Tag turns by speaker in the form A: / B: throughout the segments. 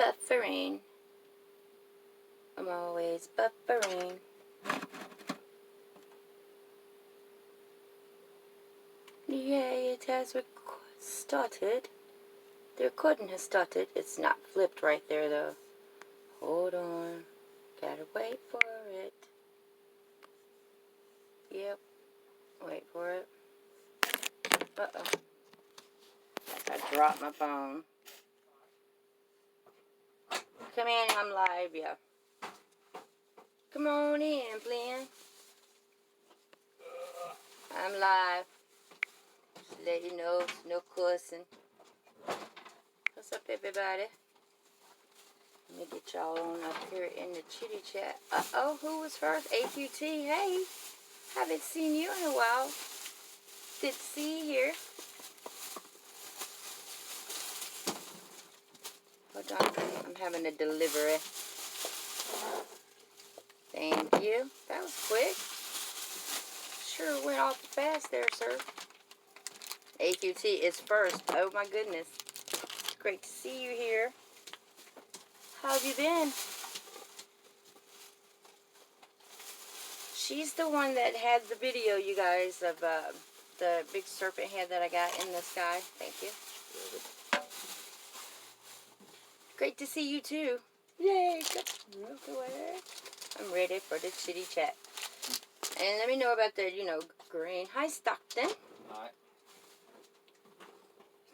A: buffering. I'm always buffering. Yay, it has started. The recording has started. It's not flipped right there though. Hold on. Gotta wait for it. Yep. Wait for it. Uh-oh. I dropped my phone. Come in, I'm live, yeah. Come on in, Flynn. I'm live. Just let you know, no cussing. What's up, everybody? Let me get y'all on up here in the chitty chat. Uh-oh, who was first? AQT, hey. Haven't seen you in a while. Good to see you here. Hold on, I'm having a delivery. Thank you. That was quick. Sure went off fast there, sir. AQT is first. Oh my goodness. It's great to see you here. How have you been? She's the one that had the video, you guys, of the big serpent head that I got in the sky. Thank you. Great to see you too. Yay! I'm ready for the chitty chat. And let me know about the, green. Hi, Stockton.
B: Hi.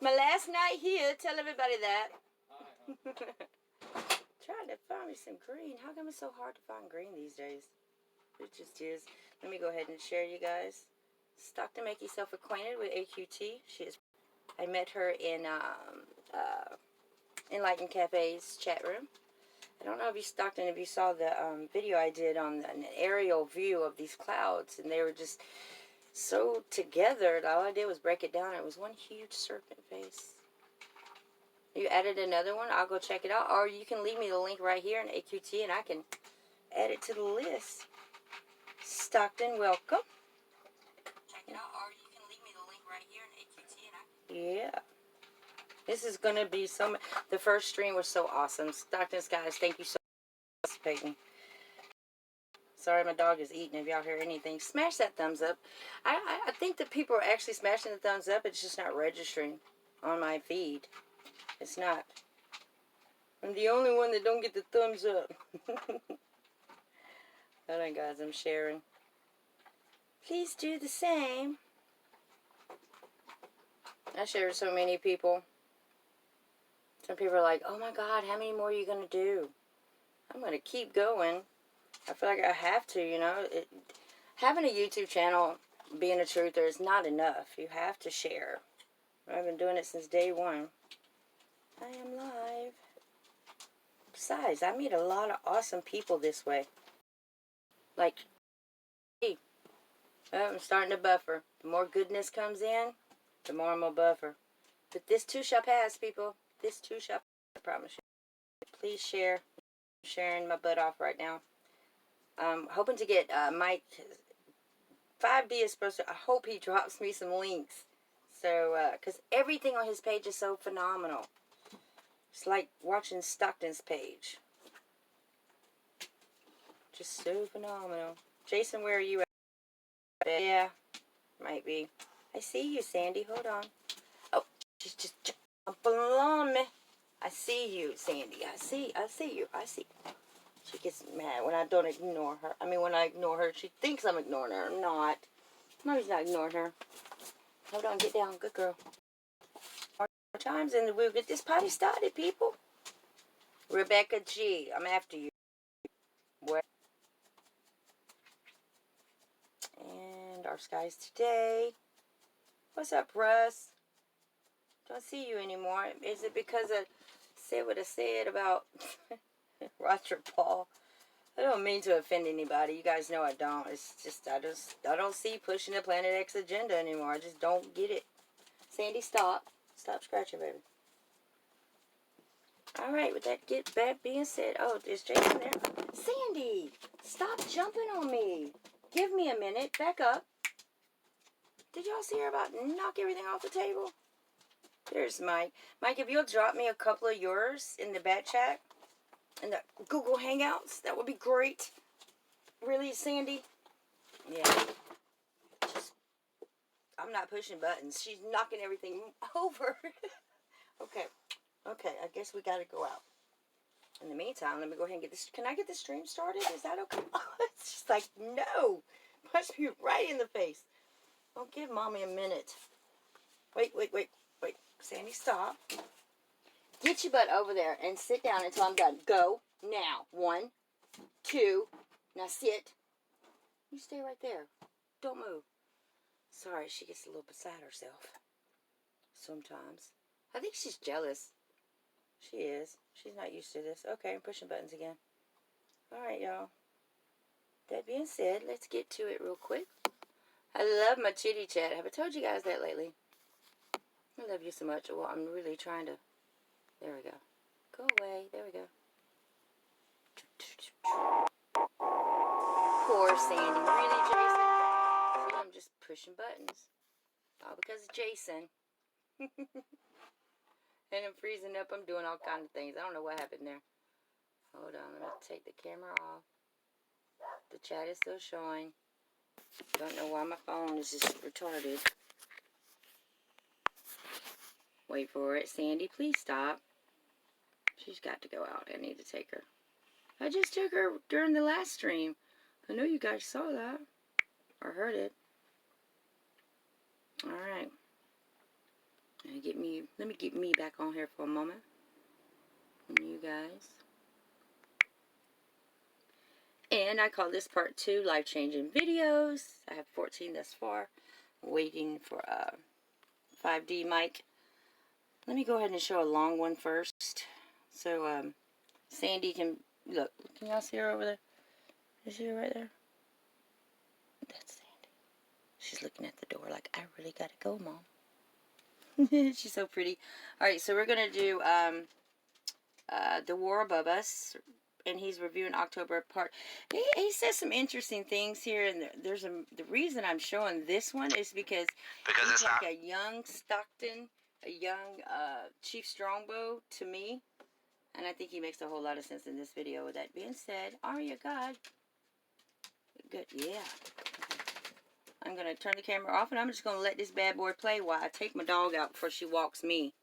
A: My last night here. Tell everybody that.
B: Hi.
A: Trying to find me some green. How come it's so hard to find green these days? It just is. Let me go ahead and share you guys. Stockton, make yourself acquainted with AQT. I met her in Enlightened Cafe's chat room. I don't know if you, Stockton, if you saw the video I did on an aerial view of these clouds, and they were just so together. All I did was break it down. It was one huge serpent face. You added another one. I'll go check it out. Or you can leave me the link right here in AQT, and I can add it to the list. Stockton, welcome. Check it out, or you can leave me the link right here in AQT, and I can... Yeah. This is going to be so... The first stream was so awesome. Stockton's guys, thank you so much for participating. Sorry, my dog is eating. If y'all hear anything, smash that thumbs up. I think that people are actually smashing the thumbs up. It's just not registering on my feed. It's not. I'm the only one that don't get the thumbs up. Hold on, guys. I'm sharing. Please do the same. I share with so many people. Some people are like, oh my God, how many more are you going to do? I'm going to keep going. I feel like I have to, having a YouTube channel, being a truther, is not enough. You have to share. I've been doing it since day one. I am live. Besides, I meet a lot of awesome people this way. Like, hey, I'm starting to buffer. The more goodness comes in, the more I'm going to buffer. But this too shall pass, people. This too shall pass, I promise you. Please share. I'm sharing my butt off right now. I'm hoping to get Mike. 5D is supposed to... I hope he drops me some links. So, because everything on his page is so phenomenal. It's like watching Stockton's page. Just so phenomenal. Jason, where are you at? Yeah, might be. I see you, Sandy. Hold on. Oh, she's just jumping on me. I see you, Sandy. I see you. I see. She gets mad when I don't ignore her. I mean, when I ignore her, she thinks I'm ignoring her. I'm not. No, he's not ignoring her. Hold on, get down. Good girl. More times and we'll get this party started, people. Rebecca G, I'm after you. Where? And our skies today. What's up, Russ? Don't see you anymore. Is it because I said what I said about Roger Paul? I don't mean to offend anybody. You guys know I don't. It's just I don't see pushing the Planet X agenda anymore. I just don't get it. Sandy, stop. Stop scratching, baby. Alright, with that being said, oh, is Jason there? Sandy, stop jumping on me. Give me a minute. Back up. Did y'all see her about knock everything off the table? There's Mike. Mike, if you'll drop me a couple of yours in the bat chat, in the Google Hangouts, that would be great. Really, Sandy? Yeah. Just, I'm not pushing buttons. She's knocking everything over. Okay. Okay, I guess we gotta go out. In the meantime, let me go ahead and get this. Can I get the stream started? Is that okay? It's just like, no. Punch me right in the face. Don't give mommy a minute. Wait. Sandy, stop. Get your butt over there and sit down until I'm done. Go now. 1, 2. Now sit. You stay right there. Don't move. Sorry, she gets a little beside herself. Sometimes. I think she's jealous. She is. She's not used to this. Okay, I'm pushing buttons again. Alright, y'all. That being said, let's get to it real quick. I love my chitty chat. Have I told you guys that lately? I love you so much. Well, I'm really trying to... There we go. Go away. There we go. Poor Sandy. Really, Jason? See, I'm just pushing buttons. All because of Jason. And I'm freezing up. I'm doing all kinds of things. I don't know what happened there. Hold on. Let me take the camera off. The chat is still showing. Don't know why my phone is just retarded. Wait for it. Sandy, please stop. She's got to go out. I need to take her. I just took her during the last stream. I know you guys saw that. Or heard it. Alright. Let me get me back on here for a moment. And you guys. And I call this part 2 life-changing videos. I have 14 thus far. Waiting for 5D mic. Let me go ahead and show a long one first. So Sandy can look. Can y'all see her over there? Is she right there? That's Sandy. She's looking at the door like, I really gotta go, Mom. She's so pretty. Alright, so we're gonna do The War Above Us. And he's reviewing October part. He says some interesting things here, and the reason I'm showing this one is because he's like a young Stockton, a young Chief Strongbow to me, and I think he makes a whole lot of sense in this video. With that being said, Arya, God, good, yeah. I'm gonna turn the camera off, and I'm just gonna let this bad boy play while I take my dog out before she walks me.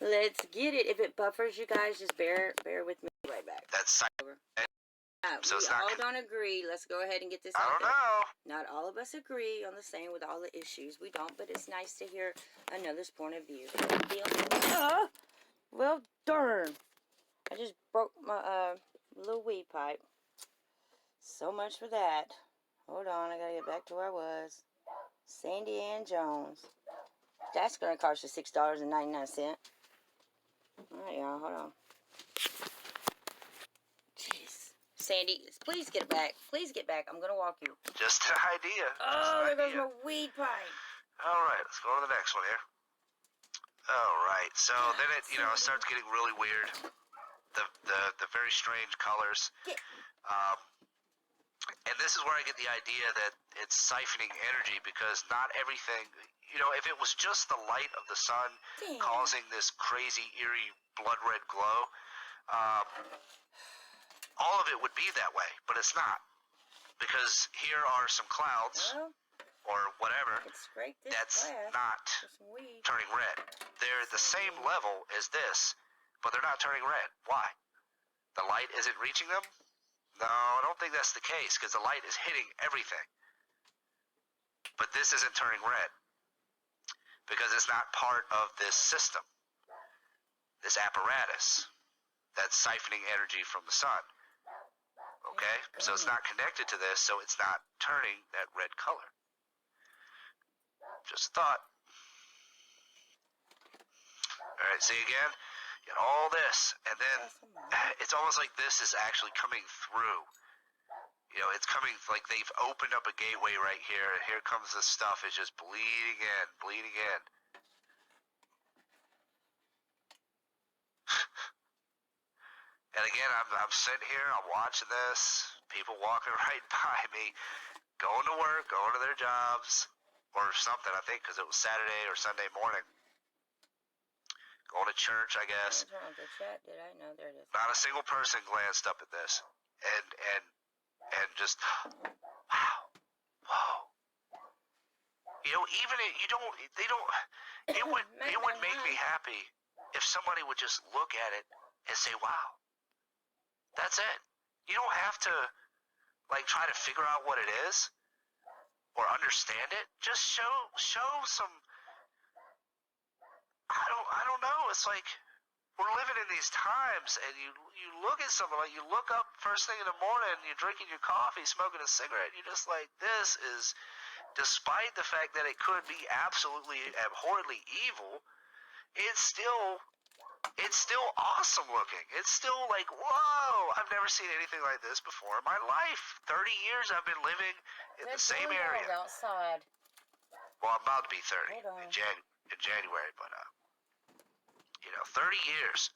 A: Let's get it. If it buffers, you guys, just bear with me. Right back.
C: That's
A: over.
C: So
A: We all don't agree. Let's go ahead and get this out
C: I don't
A: there.
C: know.
A: Not all of us agree on the same with all the issues. We don't, but it's nice to hear another's point of view. Well, darn. I just broke my little weed pipe. So much for that. Hold on, I gotta get back to where I was. Sandy Ann Jones. That's gonna cost you $6.99. Alright, y'all, hold on. Jeez. Sandy, please get back. Please get back. I'm gonna walk you.
C: Just an idea.
A: Oh, there goes my weed pipe.
C: Alright, let's go to the next one here. Alright, so then it, starts getting really weird. The very strange colors. And this is where I get the idea that it's siphoning energy, because not everything, if it was just the light of the sun causing this crazy, eerie, blood red glow, all of it would be that way, but it's not. Because here are some clouds, or whatever, that's not turning red. They're the same level as this, but they're not turning red. Why? The light isn't reaching them? No, I don't think that's the case, because the light is hitting everything. But this isn't turning red, because it's not part of this system, this apparatus that's siphoning energy from the sun. Okay? So it's not connected to this, so it's not turning that red color. Just a thought. Alright, see again? You got all this, and then it's almost like this is actually coming through. It's coming, like they've opened up a gateway right here, and here comes this stuff. It's just bleeding in, bleeding in. And again, I'm sitting here, I'm watching this, people walking right by me, going to work, going to their jobs, or something, I think, because it was Saturday or Sunday morning. Going to church, I guess.
A: The chat, did I? No, there it is.
C: Not a single person glanced up at this, and just, wow, whoa. You know, even it would make me happy if somebody would just look at it and say, wow, that's it. You don't have to, like, try to figure out what it is or understand it. Just show some, I don't know. It's like we're living in these times, and you look at something, like, you look up first thing in the morning, you're drinking your coffee, smoking a cigarette, and you're just like, this is, despite the fact that it could be absolutely abhorrently evil, it's still awesome looking. It's still like, whoa, I've never seen anything like this before in my life. 30 years I've been living in the same area.
A: Outside.
C: Well, I'm about to be 30 in January, but 30 years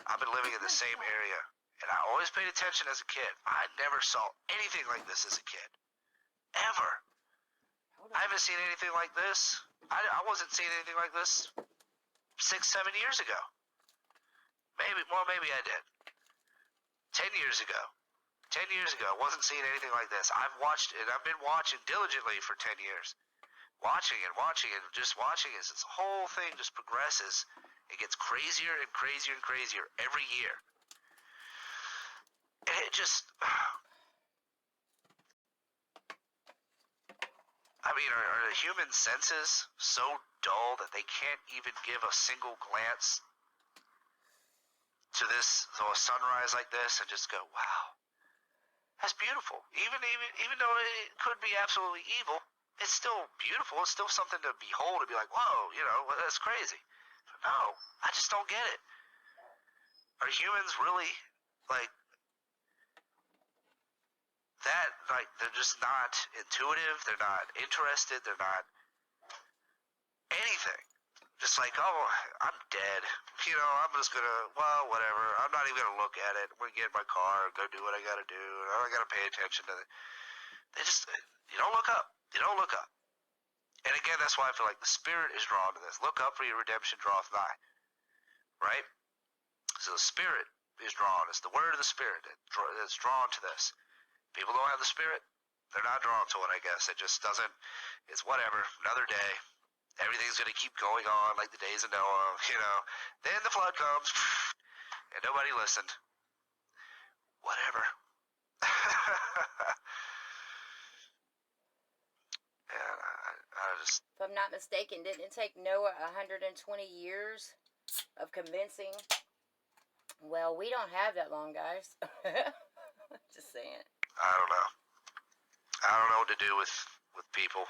C: I've been living in the same area, and I always paid attention as a kid. I never saw anything like this as a kid, ever. I haven't seen anything like this. I wasn't seeing anything like this 6-7 years ago. Maybe I did. 10 years ago, I wasn't seeing anything like this. I've watched it. I've been watching diligently for 10 years. Watching and just watching as this whole thing just progresses. It gets crazier and crazier and crazier every year. And it just, I mean, are the human senses so dull that they can't even give a single glance to a sunrise like this and just go, wow, that's beautiful. Even though it could be absolutely evil, it's still beautiful. It's still something to behold and be like, whoa, that's crazy. No, I just don't get it. Are humans really like that? Like, they're just not intuitive. They're not interested. They're not anything. Just like, oh, I'm dead. I'm just gonna, well, whatever. I'm not even gonna look at it. I'm gonna get in my car and go do what I gotta do. I gotta pay attention to it. You don't look up. You don't look up. And again, that's why I feel like the Spirit is drawn to this. Look up, for your redemption draweth nigh. Right? So the Spirit is drawn. It's the word of the Spirit that's drawn to this. People don't have the Spirit. They're not drawn to it, I guess. It just doesn't. It's whatever. Another day. Everything's going to keep going on like the days of Noah. Then the flood comes. And nobody listened. Whatever. And I just...
A: If I'm not mistaken, didn't it take Noah 120 years of convincing? Well, we don't have that long, guys. Just saying.
C: I don't know. I don't know what to do with people.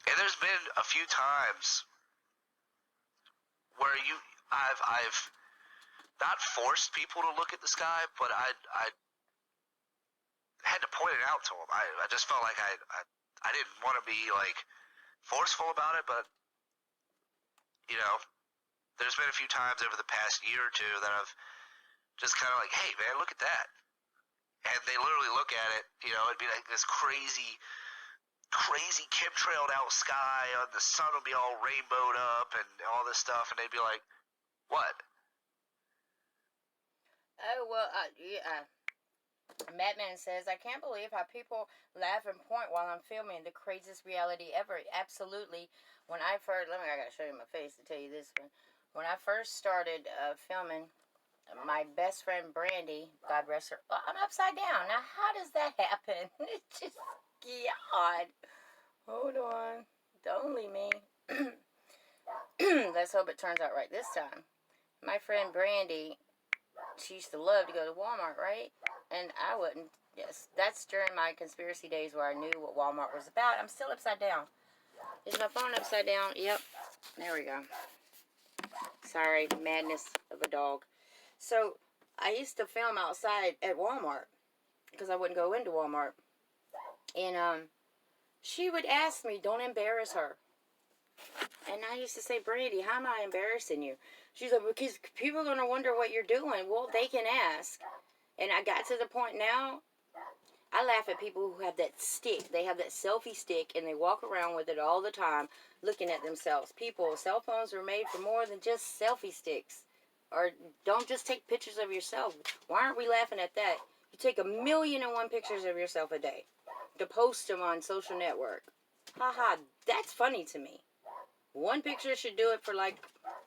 C: And there's been a few times where I've not forced people to look at the sky, but I had to point it out to them. I just felt like I didn't want to be like forceful about it, but there's been a few times over the past year or two that I've just kind of like, hey man, look at that. And they literally look at it, it'd be like this crazy chemtrailed out sky, and the sun will be all rainbowed up and all this stuff, and they'd be like, what?
A: Oh, well, yeah. Madman says, I can't believe how people laugh and point while I'm filming. The craziest reality ever. Absolutely. When I first, I gotta show you my face to tell you this one. When I first started filming, my best friend Brandy, God rest her, I'm upside down. Now, how does that happen? It's just, God. Hold on. Don't leave me. Let's hope it turns out right this time. My friend Brandy, she used to love to go to Walmart, right? And I wouldn't. Yes, that's during my conspiracy days where I knew what Walmart was about. I'm still upside down. Is my phone upside down? Yep. There we go. Sorry, madness of a dog. So, I used to film outside at Walmart because I wouldn't go into Walmart. And she would ask me, don't embarrass her. And I used to say, Brandy, how am I embarrassing you? She's like, because people are going to wonder what you're doing. Well, they can ask. And I got to the point now, I laugh at people who have that stick. They have that selfie stick and they walk around with it all the time looking at themselves. People, cell phones are made for more than just selfie sticks. Or don't just take pictures of yourself. Why aren't we laughing at that? You take 1,000,001 pictures of yourself a day to post them on social network. Haha, that's funny to me. One picture should do it for like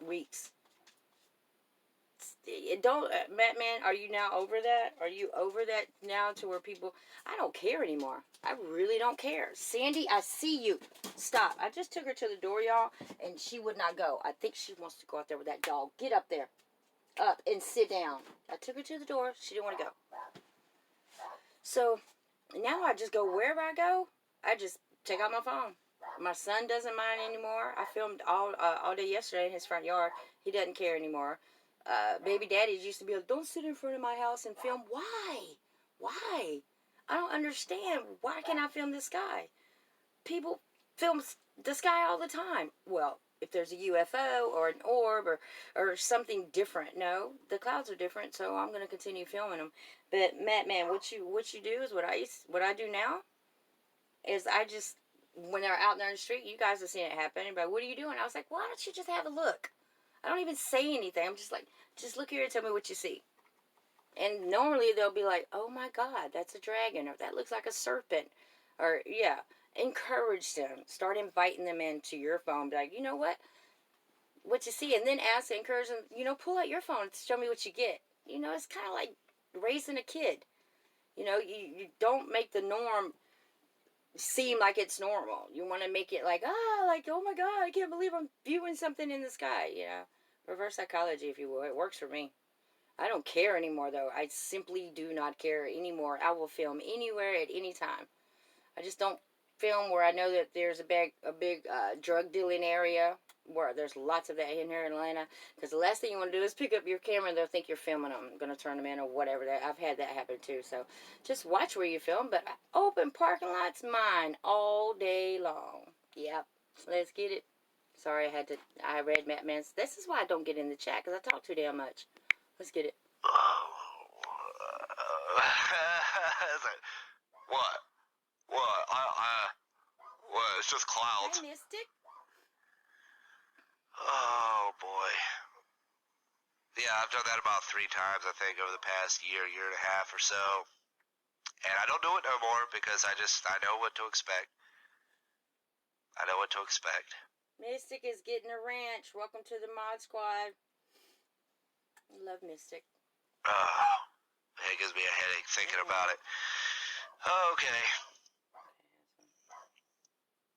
A: weeks. Don't, Batman, are you now over that? Are you over that now to where people, I don't care anymore. I really don't care. Sandy, I see you. Stop. I just took her to the door, y'all, and she would not go. I think she wants to go out there with that dog. Get up there. Up and sit down. I took her to the door. She didn't want to go. So now I just go wherever I go. I just take out my phone. My son doesn't mind anymore. I filmed all day yesterday in his front yard. He doesn't care anymore. Baby daddies used to be like, don't sit in front of my house and film. Why? Why? I don't understand. Why can't I film the sky? People film the sky all the time. Well, if there's a UFO or an orb or something different. No, the clouds are different, so I'm going to continue filming them. But Matt, what you do is what I do now is I just, when they're out there in the street, you guys have seen it happen. But what are you doing? I was like, why don't you just have a look? I don't even say anything. I'm just like, just look here and tell me what you see. And normally they'll be like, oh my God, that's a dragon, or that looks like a serpent, or yeah. Encourage them. Start inviting them into your phone. Be like, you know what you see, and then encourage them. Pull out your phone and show me what you get. It's kind of like raising a kid. You don't make the norm seem like it's normal. You want to make it like, oh my God, I can't believe I'm viewing something in the sky. Reverse psychology, if you will. It works for me. I don't care anymore, though. I simply do not care anymore. I will film anywhere at any time. I just don't film where I know that there's a big drug dealing area where there's lots of that in here in Atlanta. Because the last thing you want to do is pick up your camera and they'll think you're filming them. I'm going to turn them in or whatever. I've had that happen too. So just watch where you film. But open parking lots, mine all day long. Yep. Let's get it. Sorry, I read Matt Man's. This is why I don't get in the chat, because I talk too damn much. Let's get it.
C: What? What? It's just clouds.
A: I missed it.
C: Oh, boy. Yeah, I've done that about 3 times, I think, over the past year and a half or so. And I don't do it no more because I know what to expect. I know what to expect.
A: Mystic is getting a ranch. Welcome to the Mod Squad. I love Mystic.
C: Oh, it gives me a headache thinking about it. Okay.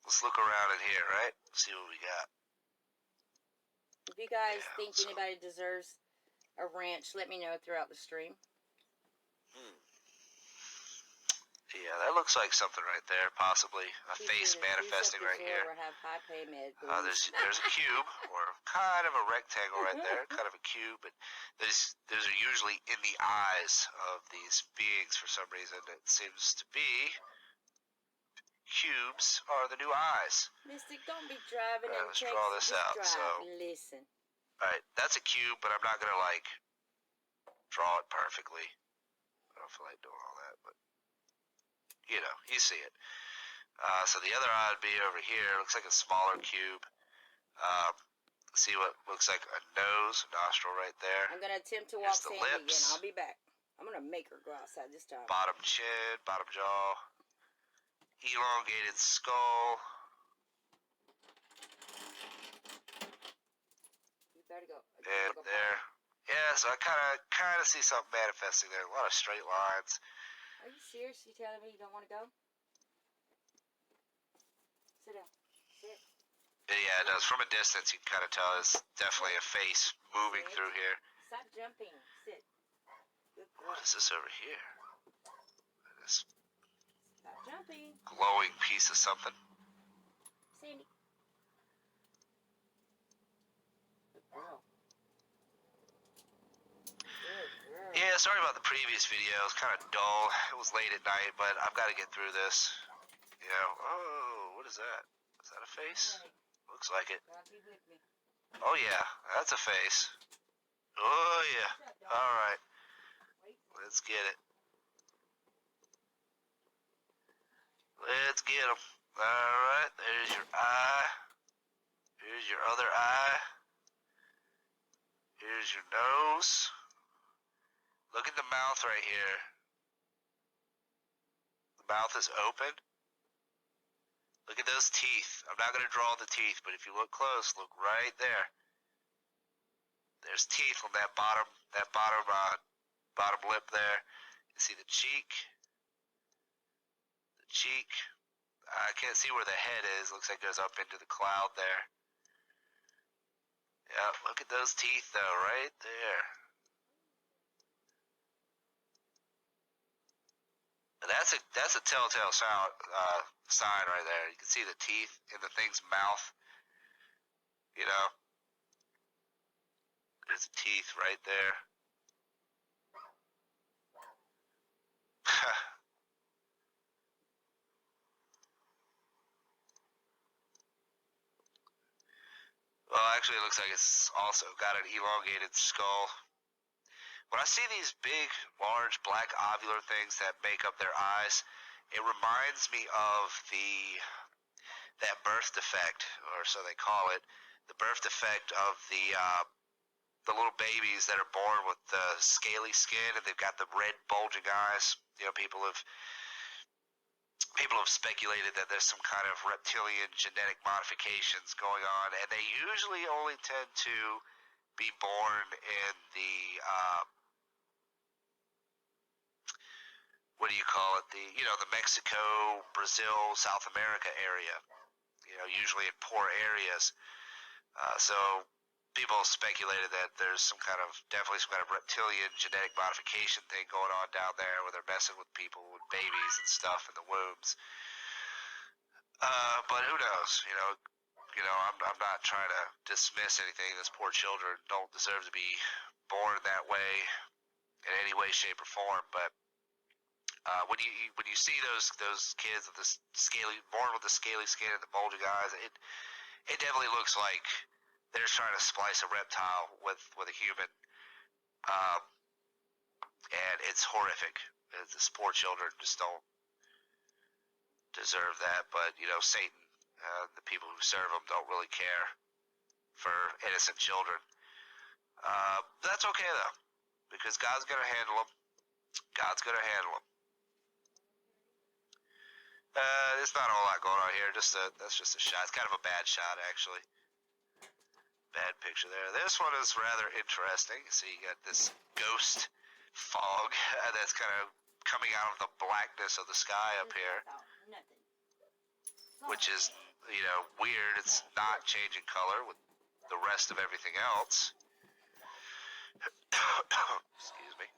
C: Let's look around in here, right? See what we got.
A: If you guys think anybody deserves a ranch, let me know throughout the stream.
C: Yeah, that looks like something right there, possibly. A face manifesting right here. There's a cube, or kind of a rectangle right there, kind of a cube, but those are usually in the eyes of these beings for some reason. It seems to be cubes are the new eyes.
A: Mystic, don't be driving and
C: let's draw this out.
A: Drive.
C: So,
A: listen.
C: Alright, that's a cube, but I'm not going to, draw it perfectly. I don't feel like doing all that, but you see it. So the other eye would be over here. Looks like a smaller cube. See what looks like a nose, nostril right there.
A: I'm going to attempt to walk Sandy again. I'll be back. I'm going to make her go outside this time.
C: Bottom chin, bottom jaw. Elongated skull.
A: You better go.
C: And there. Yeah, so I kind of see something manifesting there. A lot of straight lines.
A: Are you serious? You telling me you don't want to go? Sit down. Sit.
C: Yeah, it does. From a distance, you can kind of tell it's definitely a face moving through here.
A: Stop jumping. Sit.
C: What is this over here? This
A: Stop jumping.
C: glowing piece of something.
A: Sandy. Good girl.
C: Yeah, sorry about the previous video. It was kind of dull. It was late at night, but I've got to get through this. Oh, what is that? Is that a face? Looks like it. Oh, yeah, that's a face. Oh, yeah. All right. Let's get it. Let's get them. Alright, there's your eye. Here's your other eye. Here's your nose. Look at the mouth right here. The mouth is open. Look at those teeth. I'm not going to draw the teeth, but if you look close, look right there. There's teeth on that bottom lip there. You see the cheek. The cheek. I can't see where the head is. Looks like it goes up into the cloud there. Yeah, look at those teeth though, right there. And that's a telltale sign right there. You can see the teeth in the thing's mouth. You know, there's teeth right there. Well, actually, it looks like it's also got an elongated skull. When I see these big, large, black ovular things that make up their eyes, it reminds me of that birth defect, or so they call it, the birth defect of the little babies that are born with the scaly skin and they've got the red bulging eyes. You know, people have speculated that there's some kind of reptilian genetic modifications going on, and they usually only tend to be born in the what do you call it? The Mexico, Brazil, South America area. You know, usually in poor areas. So people speculated that there's definitely some kind of reptilian genetic modification thing going on down there where they're messing with people with babies and stuff in the wombs. But who knows? I'm not trying to dismiss anything. These poor children don't deserve to be born that way in any way, shape, or form. But when you see those kids with born with the scaly skin and the bulging eyes, it definitely looks like they're trying to splice a reptile with a human, and it's horrific. These poor children just don't deserve that. But Satan, the people who serve him, don't really care for innocent children. That's okay though, because God's gonna handle them. God's gonna handle them. There's not a whole lot going on here. That's just a shot. It's kind of a bad shot, actually. Bad picture there. This one is rather interesting. So you got this ghost fog that's kind of coming out of the blackness of the sky up here, which is, weird. It's not changing color with the rest of everything else. Excuse me.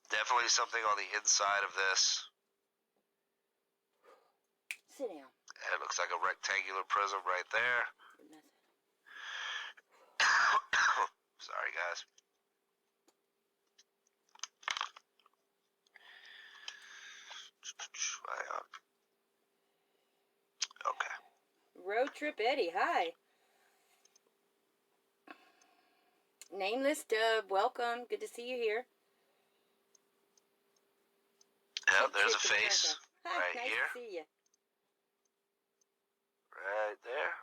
C: Definitely something on the inside of this.
A: Sit down.
C: It looks like a rectangular prism right there. Sorry, guys. Okay.
A: Road Trip Eddie, hi. Nameless Dub, welcome. Good to see you here.
C: Yeah, there's a face right
A: nice
C: here.
A: To see you.
C: Right there.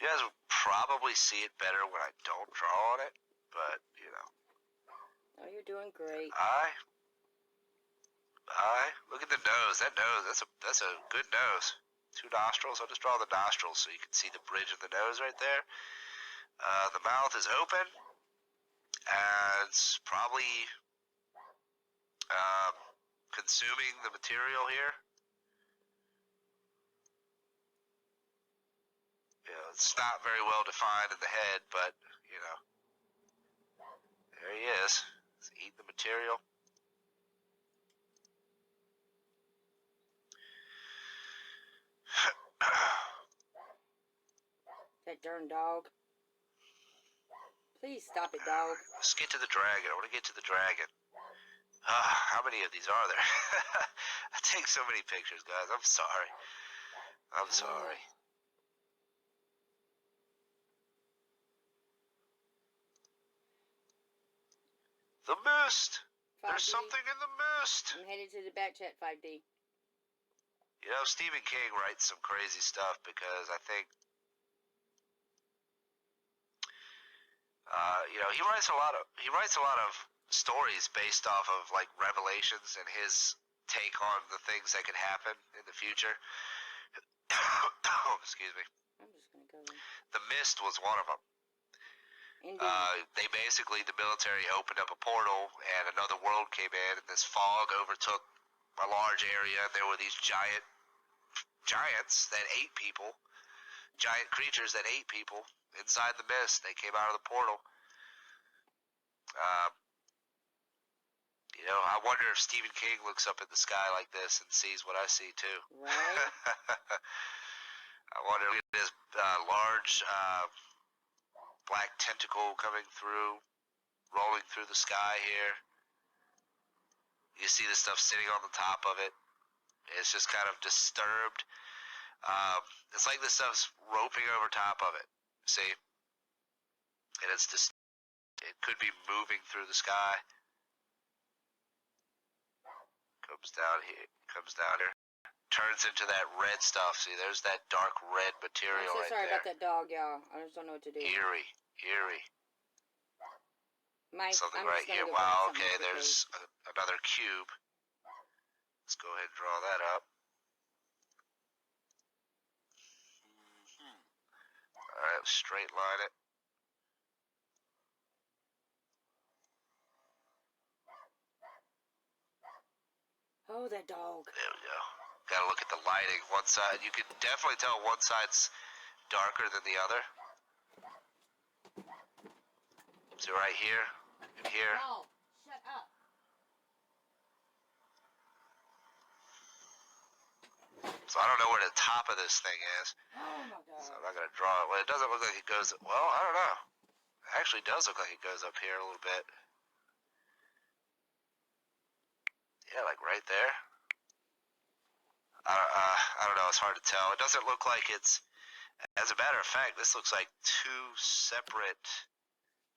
C: You guys will probably see it better when I don't draw on it, but
A: Oh, you're doing great.
C: Eye. Look at the nose. That nose, that's a good nose. 2 nostrils. I'll just draw the nostrils so you can see the bridge of the nose right there. The mouth is open, and it's probably consuming the material here. It's not very well defined in the head, but there he is. He's eating the material.
A: That darn dog. Please stop it, dog.
C: Let's get to the dragon. I want to get to the dragon. How many of these are there? I take so many pictures, guys. I'm sorry. The mist.
A: 5D.
C: There's something in the mist.
A: I'm headed to the back chat, 5D.
C: You know, Stephen King writes some crazy stuff because I think, he writes a lot of stories based off of like revelations and his take on the things that could happen in the future. Excuse me.
A: I'm just gonna go there.
C: The Mist was one of them. They basically, the military opened up a portal and another world came in, and this fog overtook a large area. There were these giants that ate people, giant creatures that ate people inside the mist. They came out of the portal. I wonder if Stephen King looks up at the sky like this and sees what I see too.
A: Right.
C: I wonder if this large black tentacle coming through, rolling through the sky here. You see the stuff sitting on the top of it. It's just kind of disturbed. It's like this stuff's roping over top of it. See? And it's just, it could be moving through the sky. Comes down here. Turns into that red stuff. See, there's that dark red material
A: I'm so sorry about that dog, y'all. I just don't know what to do.
C: Eerie.
A: Mike,
C: Something right here. Wow, okay, there's another cube. Let's go ahead and draw that up. Alright, straight line it.
A: Oh, that dog.
C: There we go. Gotta look at the lighting. One side, you can definitely tell one side's darker than the other. So right here and here.
A: Oh, shut up.
C: So I don't know where the top of this thing is.
A: Oh my God.
C: So I'm not gonna draw it. Well, it doesn't look like it goes. Well, I don't know. It actually does look like it goes up here a little bit. Yeah, like right there. I don't know. It's hard to tell. It doesn't look like it's. As a matter of fact, this looks like two separate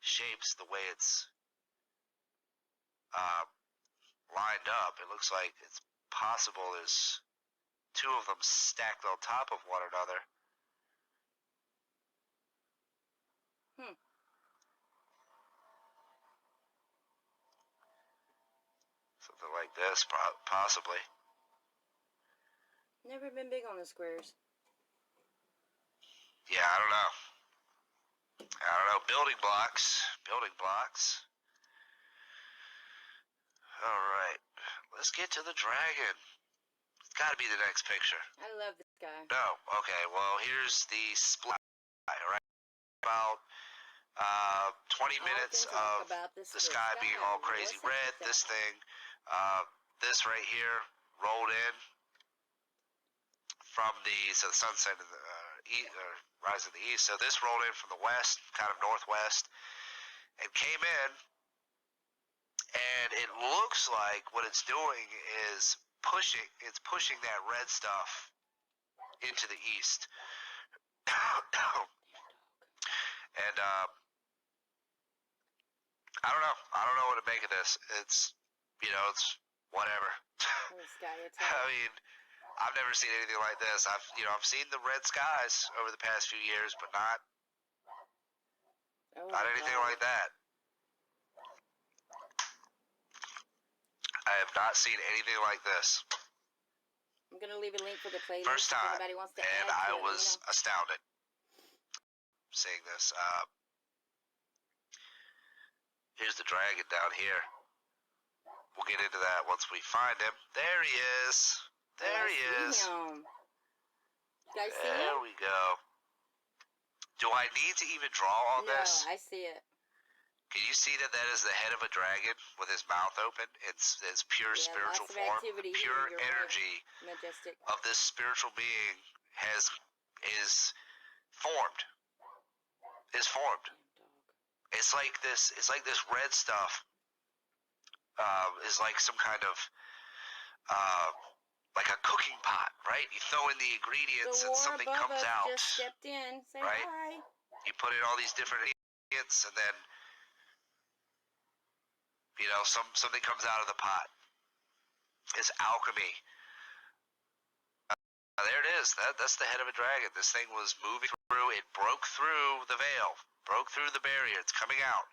C: shapes. The way it's lined up, it looks like it's possible there's two of them stacked on top of one another. Something like this, possibly.
A: Never been big on the squares.
C: Yeah, I don't know. Building blocks. Alright. Let's get to the dragon. It's gotta be the next picture.
A: I love this guy.
C: No. Okay, well, here's the split. Right? About 20 minutes of the sky being all crazy red. This thing, this right here, rolled in from the sunset of the rise of the east. So this rolled in from the west, kind of northwest, and came in. And it looks like what it's doing is pushing that red stuff into the east. And I don't know what to make of this. It's whatever. I mean, I've never seen anything like this. I've seen the red skies over the past few years, but not anything like that. I have not seen anything like this.
A: I'm gonna leave a link for the playlist.
C: First time,
A: if anybody wants to
C: and
A: add
C: I
A: to
C: was astounded seeing this. Here's the dragon down here. We'll get into that once we find him. There he is. There he is.
A: You guys see him?
C: There we go. Do I need to even draw on this?
A: No, I see it.
C: Can you see that is the head of a dragon with his mouth open? It's pure spiritual form. Pure energy
A: Majestic.
C: of this spiritual being is formed. It's like this red stuff is like some kind of like a cooking pot, right? You throw in the ingredients and something comes out.
A: Just stepped in. Say
C: right?
A: hi.
C: You put in all these different ingredients and then You know, something comes out of the pot. It's alchemy. There it is. That's the head of a dragon. This thing was moving through. It broke through the veil, broke through the barrier. It's coming out.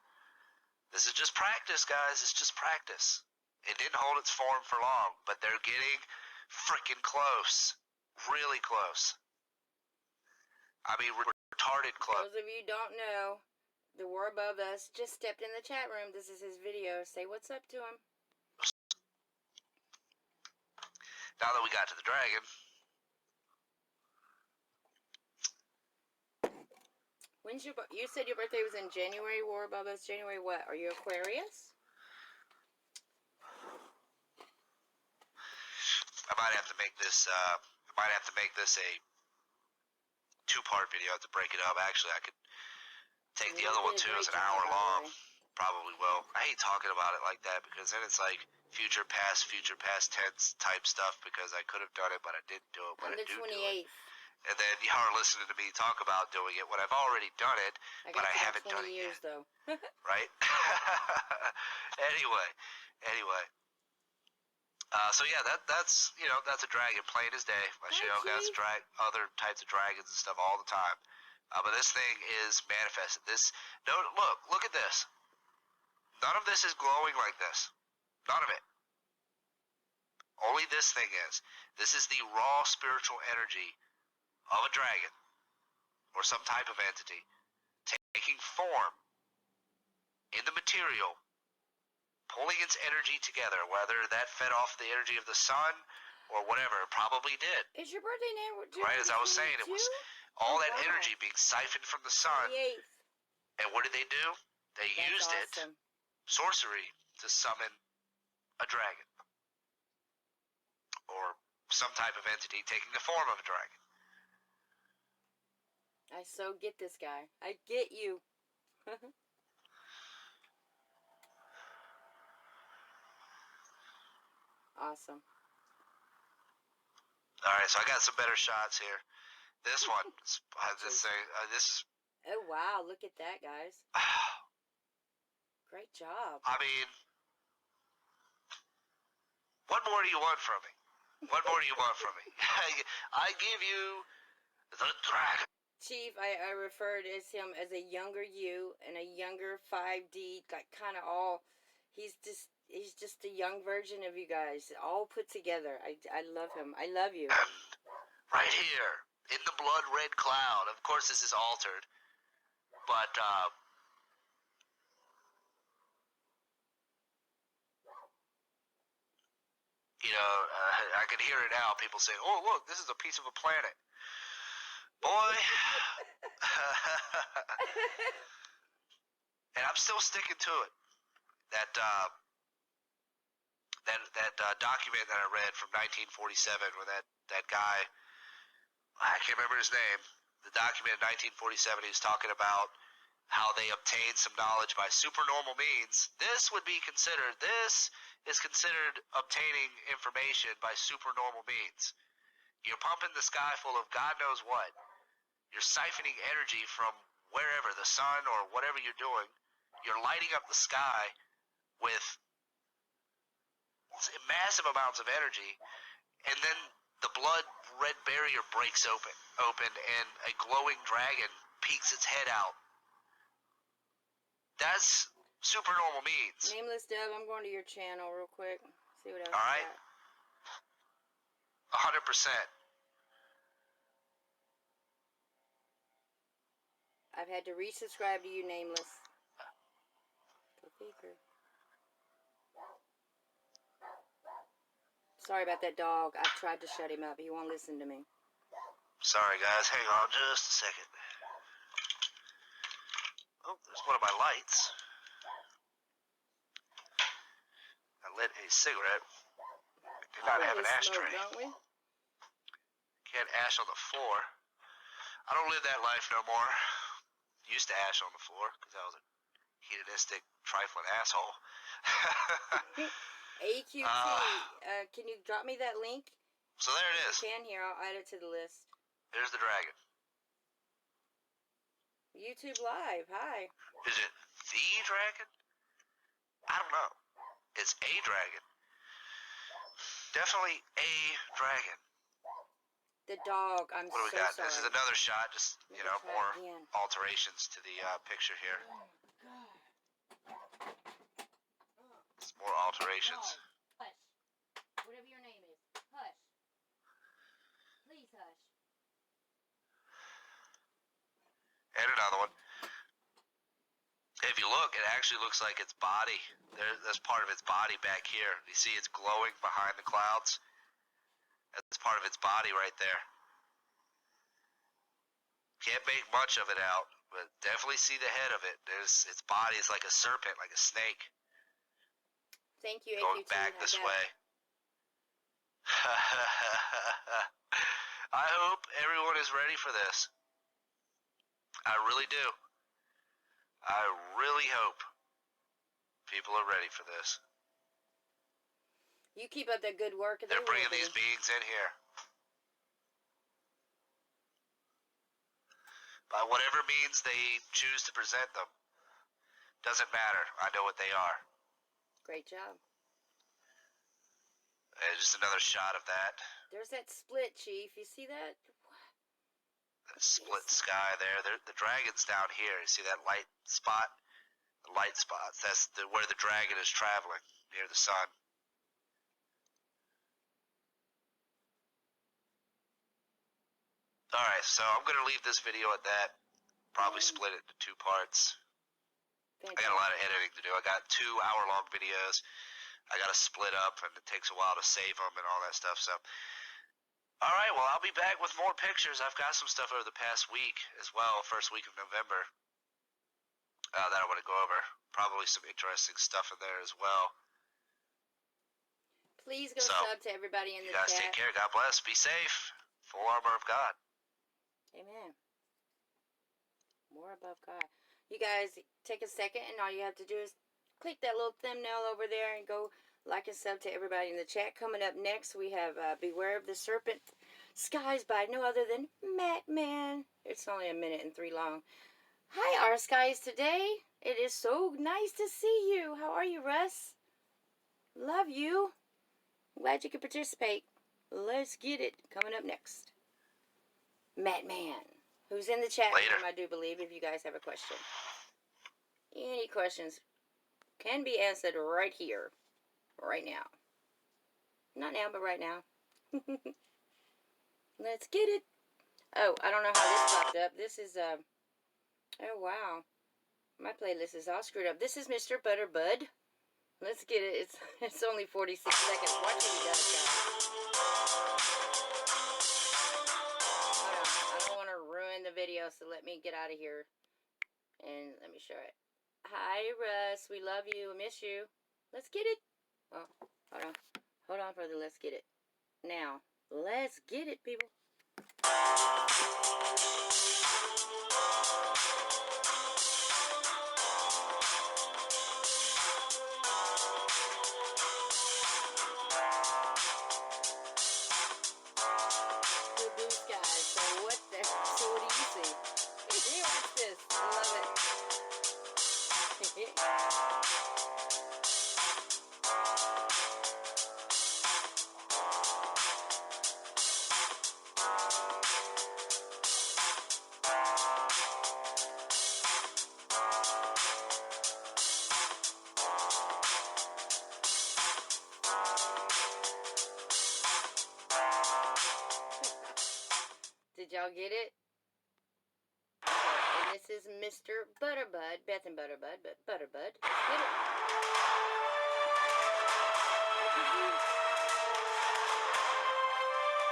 C: This is just practice, guys. It's just practice. It didn't hold its form for long, but they're getting freaking close. Really close. I mean, retarded close.
A: Those of you who don't know, the War Above Us just stepped in the chat room. This is his video. Say what's up to him.
C: Now that we got to the dragon.
A: When's your? You said your birthday was in January. War Above Us. January what? Are you Aquarius?
C: I might have to make this. A two-part video. I have to break it up. Actually, I could take the other one too. It's an hour long. Probably will. I hate talking about it like that because then it's like future past tense type stuff because I could have done it, but I didn't do it. But I do do it. And then y'all are listening to me talk about doing it when I've already done it, but I haven't done it yet. Though. Right? Anyway. So yeah, that's that's a dragon plain as day. My show has other types of dragons and stuff all the time. But this thing is manifested. Look at this. None of this is glowing like this. None of it. Only this thing is. This is the raw spiritual energy of a dragon or some type of entity taking form in the material, pulling its energy together, whether that fed off the energy of the sun or whatever. It probably did.
A: Is your birthday now?
C: Right, as I was saying, it was all that energy being siphoned from the sun. And what did they do? They used it, sorcery, to summon a dragon or some type of entity taking the form of a dragon.
A: I so get this guy. I get you. Awesome.
C: All right, so I got some better shots here. This one, this is.
A: Oh wow! Look at that, guys. Great job.
C: I mean, what more do you want from me? What more do you want from me? I give you the dragon.
A: Chief, I referred as him as a younger you and a younger 5D, like kind of all. He's just a young version of you guys, all put together. I love him. I love you.
C: Right here in the blood red cloud. Of course, this is altered, but I can hear it now. People say, "Oh, look, this is a piece of a planet." Boy, and I'm still sticking to it. That document that I read from 1947, where that guy, I can't remember his name. The document in 1947, he was talking about how they obtained some knowledge by supernormal means. This is considered obtaining information by supernormal means. You're pumping the sky full of God knows what. You're siphoning energy from wherever, the sun or whatever you're doing. You're lighting up the sky with massive amounts of energy, and then the blood red barrier breaks open, and a glowing dragon peeks its head out. That's supernormal means.
A: Nameless Dub, I'm going to your channel real quick. See what else.
C: All right. 100%.
A: I've had to resubscribe to you, Nameless. Go figure. Sorry about that dog. I've tried to shut him up. He won't listen to me.
C: Sorry, guys. Hang on just a second. Oh, there's one of my lights. I lit a cigarette. I did not have an ashtray.
A: Don't we?
C: Can't ash on the floor. I don't live that life no more. Used to ash on the floor because I was a hedonistic, trifling asshole.
A: AQT, can you drop me that link?
C: So there it is.
A: If you can, here, I'll add it to the list.
C: There's the dragon.
A: YouTube Live, hi.
C: Is it the dragon? I don't know. It's a dragon. Definitely a dragon.
A: The dog. I'm so sorry. What do we got?
C: Sorry. This is another shot. Just, you know, more alterations to the picture here.
A: Oh, God.
C: It's more alterations.
A: Hush. Whatever your name is. Hush. Please hush.
C: And another one. If you look, it actually looks like its body. There's part of its body back here. You see it's glowing behind the clouds? That's part of its body right there. Can't make much of it out, but definitely see the head of it. Its body is like a serpent, like a snake.
A: Thank you,
C: going back this way. I hope everyone is ready for this. I really do. I really hope people are ready for this.
A: You keep up that good work.
C: They're bringing these beings in here. By whatever means they choose to present them. Doesn't matter. I know what they are.
A: Great job.
C: And just another shot of that.
A: There's that split, Chief. You see that?
C: That split sky there. The dragon's down here. You see that light spot? The light spots. That's where the dragon is traveling, near the sun. Alright, so I'm going to leave this video at that. Probably split it into 2 parts. I got a lot of editing to do. I got 2 hour-long videos. I got to split up, and it takes a while to save them and all that stuff. So, all right, well, I'll be back with more pictures. I've got some stuff over the past week as well, first week of November, that I want to go over. Probably some interesting stuff in there as well.
A: Please go sub to everybody in the chat.
C: You guys take care. God bless. Be safe. Full armor of God.
A: Amen. More above God. You guys take a second, and all you have to do is click that little thumbnail over there and go like and sub to everybody in the chat. Coming up next, we have Beware of the Serpent Skies by no other than Matt Man. It's only 1 minute and 3 long. Hi, our skies today. It is so nice to see you. How are you, Russ? Love you. Glad you could participate. Let's get it. Coming up next, Matt Man, who's in the chat room, I do believe, if you guys have a question. Any questions can be answered right here, right now. Not now, but right now. Let's get it. Oh, I don't know how this popped up. This is, oh, wow. My playlist is all screwed up. This is Mr. Butterbud. Let's get it. It's only 46 seconds. Watch what he does, guys. Hold on. I don't want to ruin the video, so let me get out of here. And let me show it. Hi, Russ. We love you. We miss you. Let's get it. Oh, hold on. Hold on for the let's get it. Now, let's get it, people. Good blue skies. So what do you see? Hey, watch this. I love it. Did y'all get it? Okay, and this is Mr. Butterbud, Beth and Butterbud, but Butterbud. Let's get it.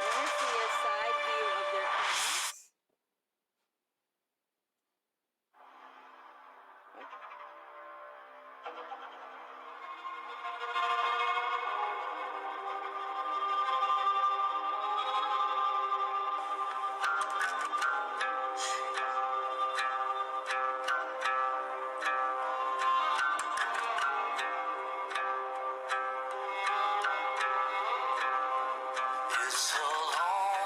A: Want to see a side view of their class?
C: It's so long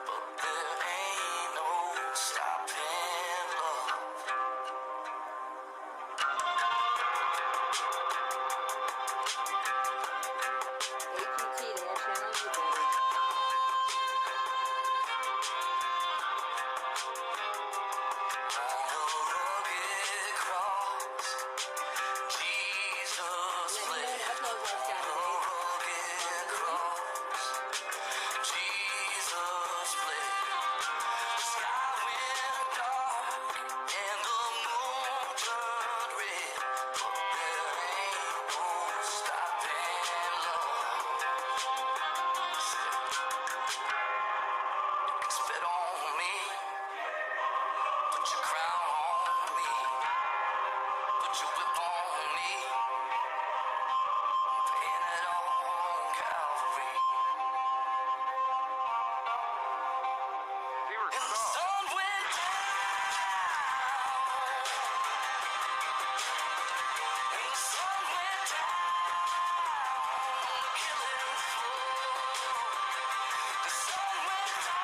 C: but there ain't no stopping love.
A: AT&T, the more channels, the better.
C: Spit on me, put your crown on me, put your whip on me, paint it on Calvary. And the sun went down, and the sun went down on the killing floor. The sun went down.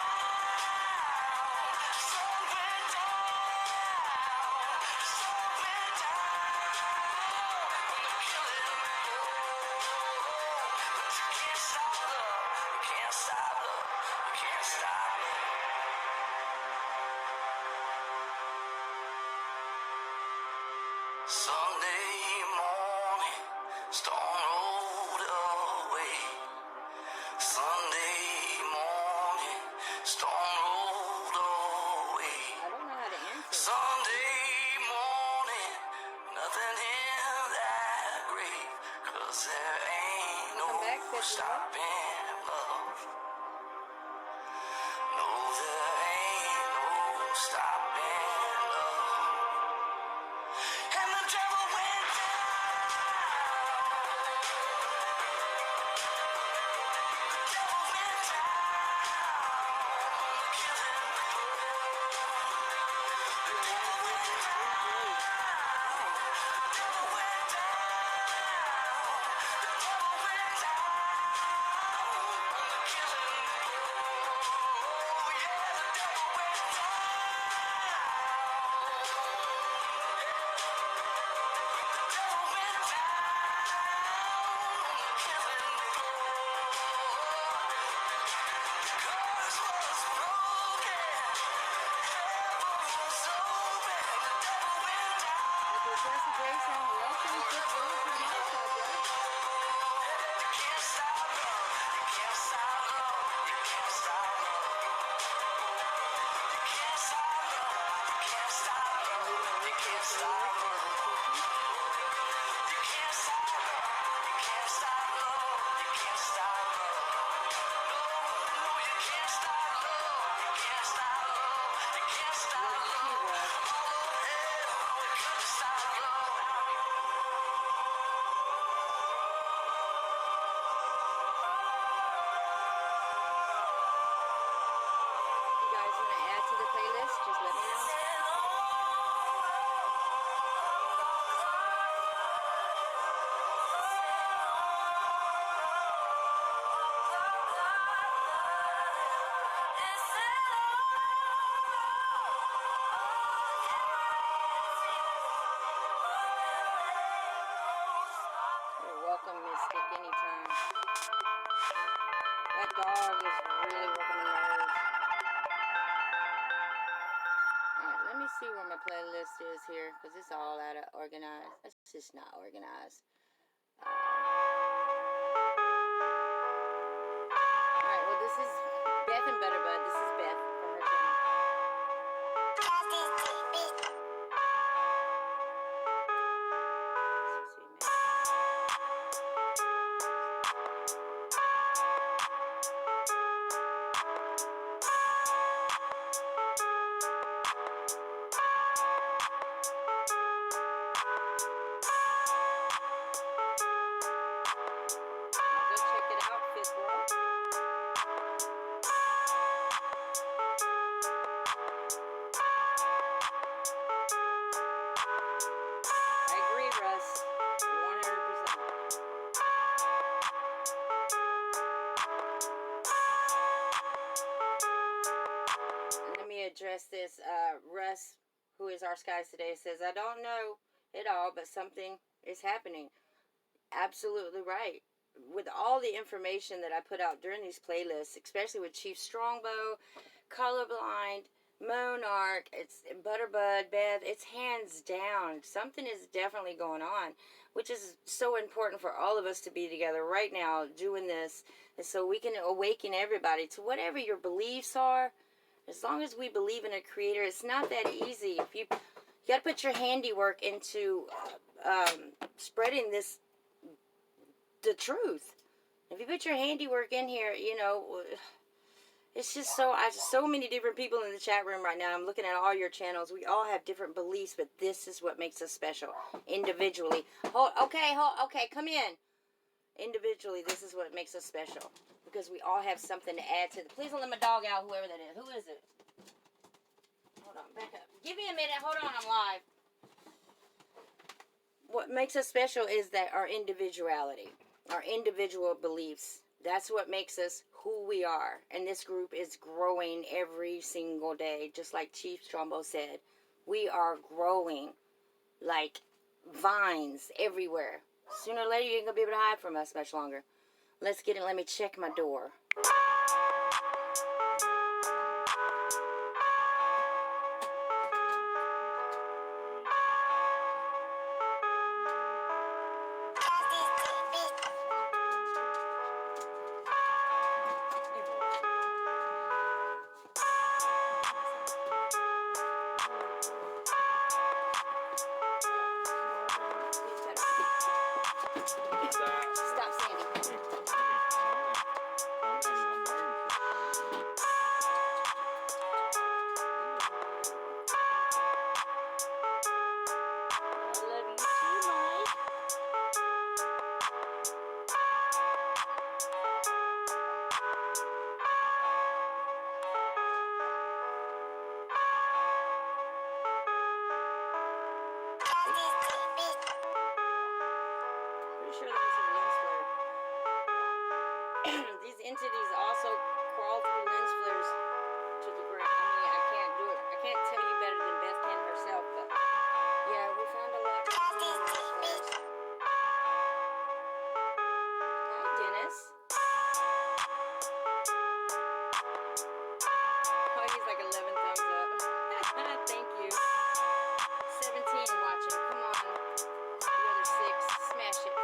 C: Sunday morning, storm rolled away. Sunday morning, storm rolled away.
A: I don't know how to answer.
C: Sunday morning, nothing in that grave, 'cause there ain't no stopping love. No, there ain't no stopping love. And the devil went down. The devil went down. Killing the devil went down. The devil went down. The devil went down. Killing. Oh yeah, the devil went down.
A: Welcome, Mystic, anytime. That dog is really working the nerves. Alright, let me see where my playlist is here, because it's all out of organized. It's just not organized. Alright, well this is Beth and Butterbud. This is Beth from her channel. Go check it out, Fifth World. address this. Russ, who is our skies today, says, I don't know it all, but something is happening. Absolutely right. With all the information that I put out during these playlists, especially with Chief Strongbow, Colorblind, Monarch, it's Butterbud, Beth, it's hands down. Something is definitely going on, which is so important for all of us to be together right now doing this, and so we can awaken everybody to whatever your beliefs are. As long as we believe in a creator, it's not that easy. If you got to put your handiwork into spreading the truth. If you put your handiwork in here, it's just so many different people in the chat room right now. I'm looking at all your channels. We all have different beliefs, but this is what makes us special individually. Okay, come in. Individually, this is what makes us special, because we all have something to add to the. Please don't let my dog out, whoever that is. Who is it? Hold on, back up. Give me a minute. Hold on, I'm live. What makes us special is that our individuality, our individual beliefs. That's what makes us who we are. And this group is growing every single day. Just like Chief Strombo said, we are growing like vines everywhere. Sooner or later, you ain't going to be able to hide from us much longer. Let's get in. Let me check my door. Entities also crawl through lens flares to the ground. I mean, I can't do it. I can't tell you better than Beth can herself, but yeah, we found a lot of lens flares. Hi, Dennis. Oh, he's like 11 thumbs up. Thank you. 17 watching. Come on. The other 6. Smash it.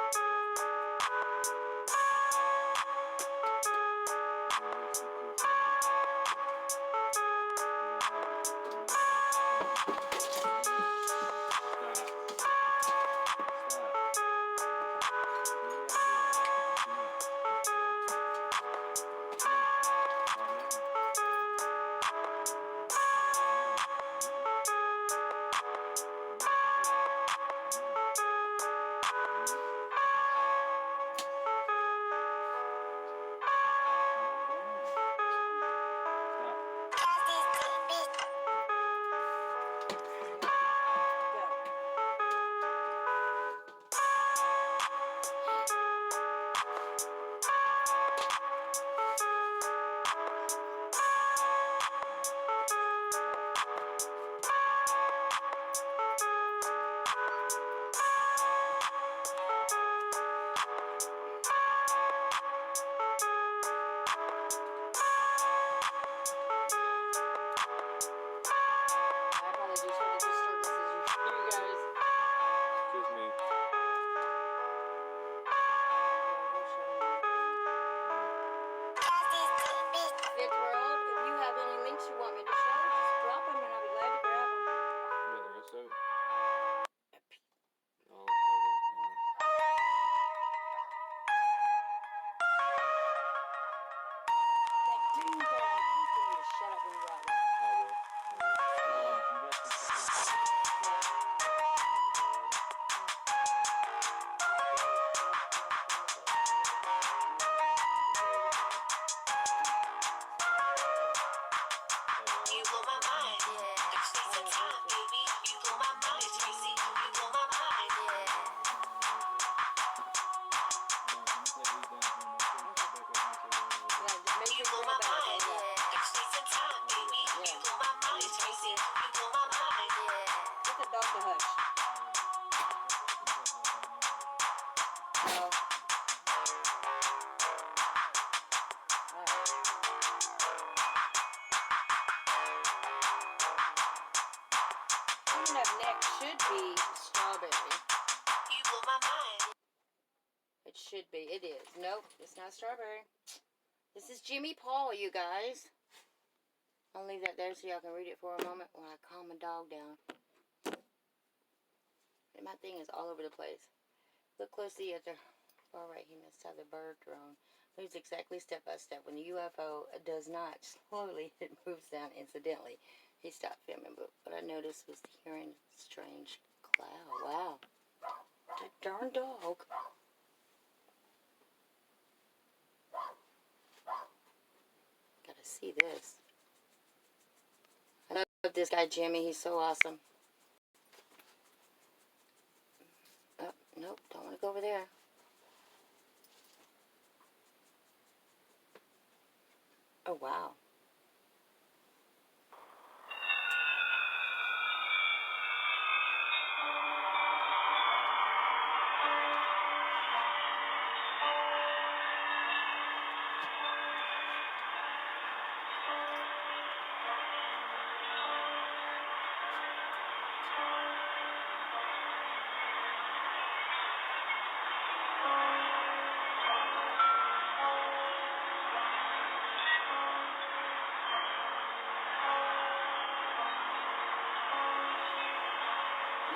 A: Coming up next should be strawberry. You blow my mind. It should be. It is. Nope, it's not strawberry. This is Jimmy Paul, you guys. I'll leave that there so y'all can read it for a moment while I calm my dog down. And my thing is all over the place. Look closely at the far right. He missed out the bird drone. Moves exactly step by step. When the UFO does not slowly, it moves down incidentally. He stopped filming, but what I noticed was hearing a strange cloud. Wow. That darn dog. Gotta see this. I love this guy, Jimmy. He's so awesome. Oh, nope. Don't want to go over there. Oh, wow.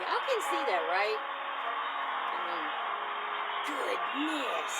A: Y'all can see that, right? I mean, goodness.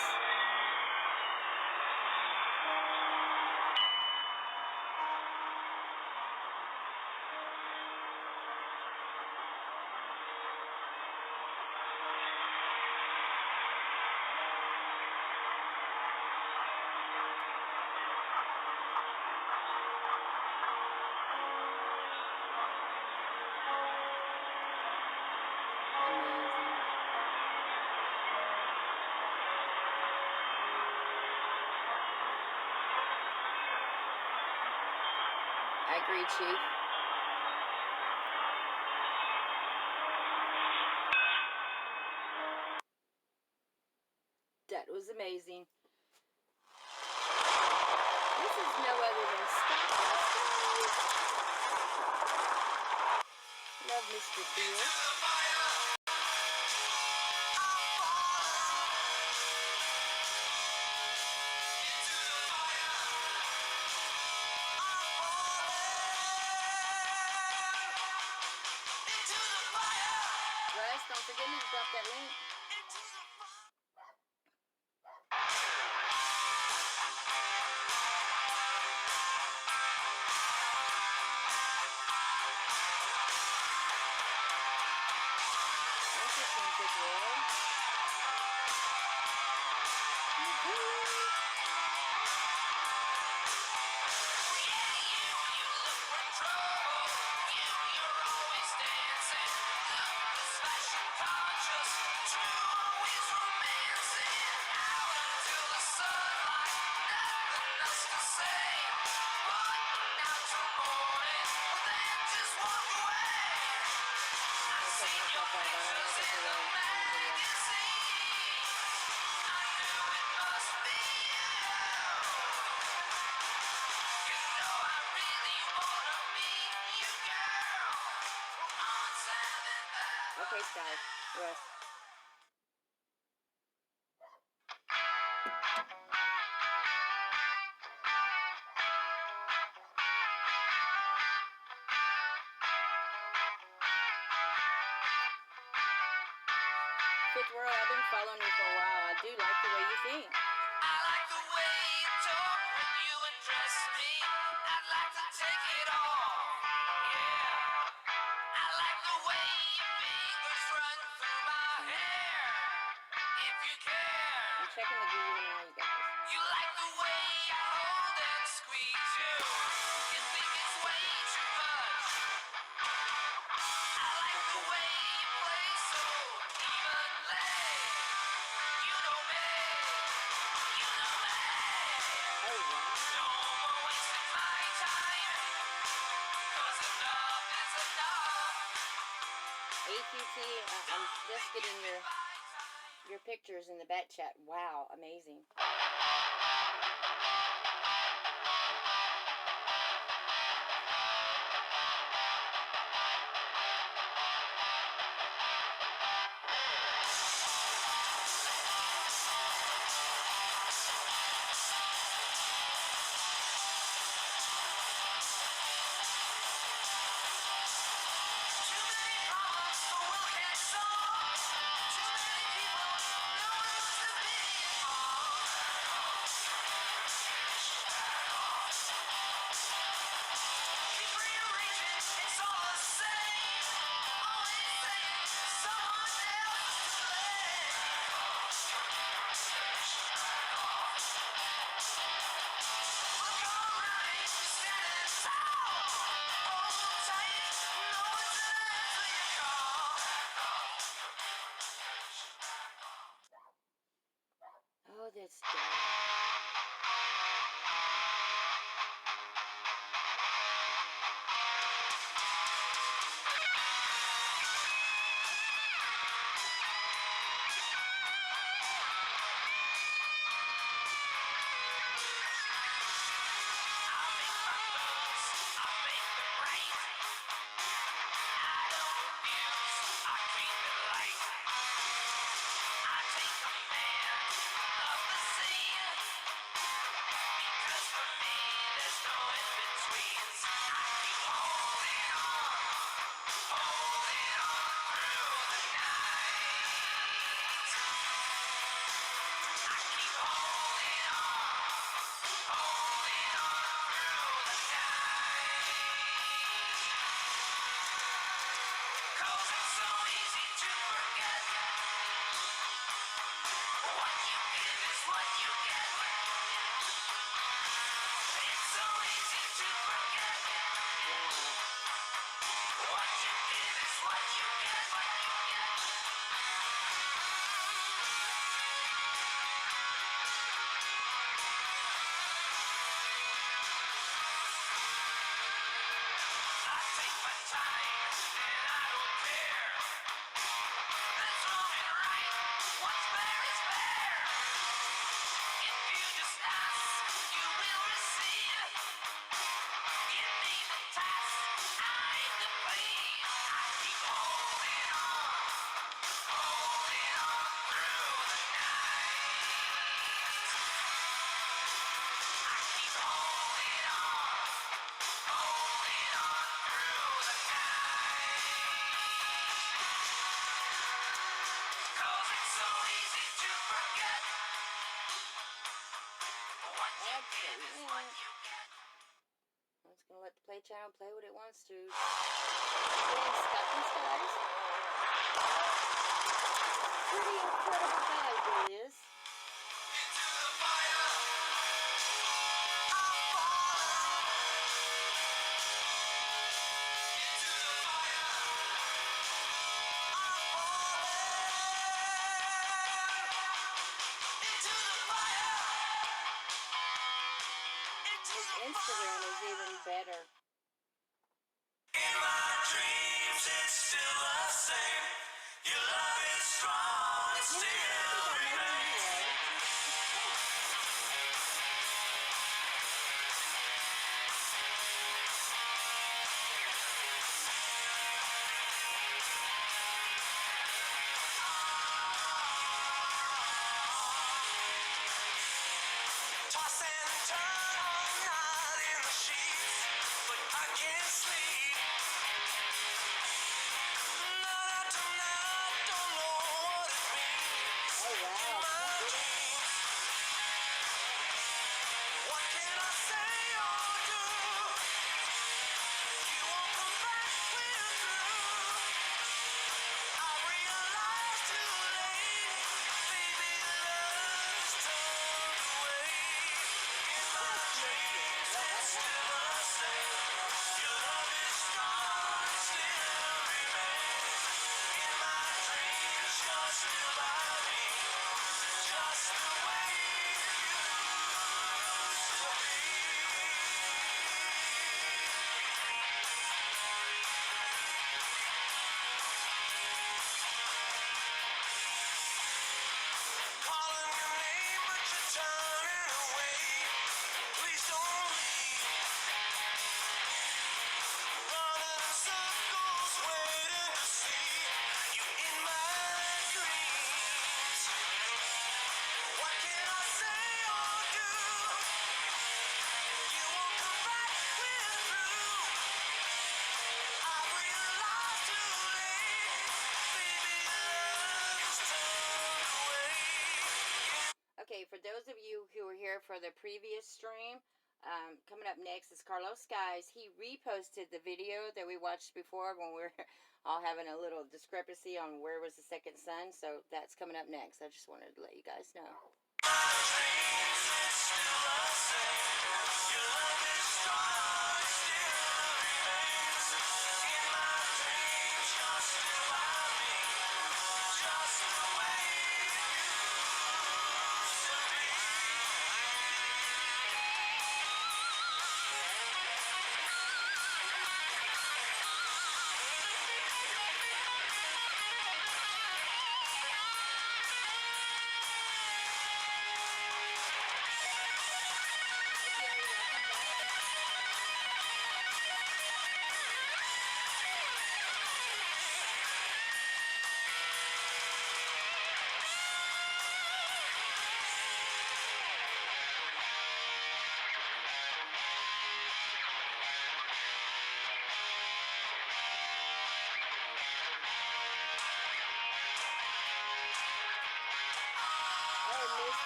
A: I agree, Chief. That was amazing. This is no other than Stop Us. Love Mr. Beal. Russ, don't forget me to drop that link. Okay, Sky. Russ. Fifth World, I've been following you for a while. I do like the way you sing. I like the way you talk when you undress me. I'd like to take it all. Yeah. I like the way your fingers run through my hair. If you care. I'm checking the Google now, you guys. You like the way I hold and squeeze you. You think it's way too much. I like the way you play so evenly. You know me. You know me. Oh, wow. No more wasting my time. 'Cause enough is enough. AQT, I'm just getting your pictures in the bat chat. Wow, amazing. I'm just going to let the Play Channel play what it wants to. Getting stuck in skies. Pretty incredible guy, Billy is. Instagram is even better.
D: In my dreams, it's still the same. Your love is strong, it still remains. Toss and turn all night in the sheets, but I can't sleep. Night after night, don't know what it means.
A: Oh, wow.
D: In my dreams, what can I say or do? You won't come back when through. I realize too late, baby, love is turned away. In my dreams, it's still the same. Your love is strong, it still remains. In my dreams, you're still by me, just the way you used to be. Calling your name, but you're turning away. Please don't leave. Running in circles, waiting to see you in my dreams. What can I say or do? You won't come back when through. I realize too late, baby, love is turned away.
A: Okay, for those of you who were here for the previous stream, coming up next is Carlos Skies. He reposted the video that we watched before when we were all having a little discrepancy on where was the second son. So that's coming up next. I just wanted to let you guys know.
D: My dreams, it's still the same. Your love is strong, it still remains. In my dreams, you're still by me, just the way you used to be.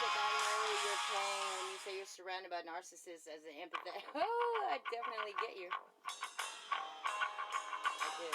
A: Mystic, I know your pain when you say you're surrounded by narcissists as an empathetic. Oh, I definitely get you. I do.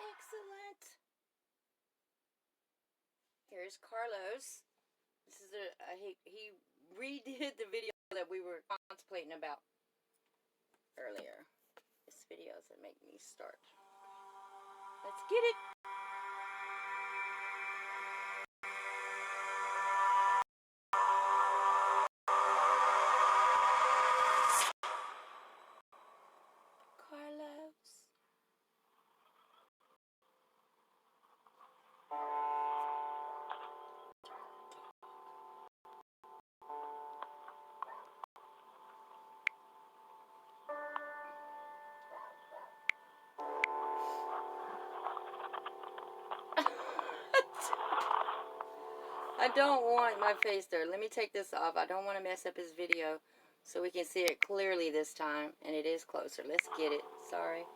A: Excellent. Here's Carlos. This is he redid the video that we were contemplating about earlier. This videos that make me start. Let's get it. Carlos. I don't want my face there. Let me take this off. I don't want to mess up his video so we can see it clearly this time. And it is closer. Let's get it. Sorry.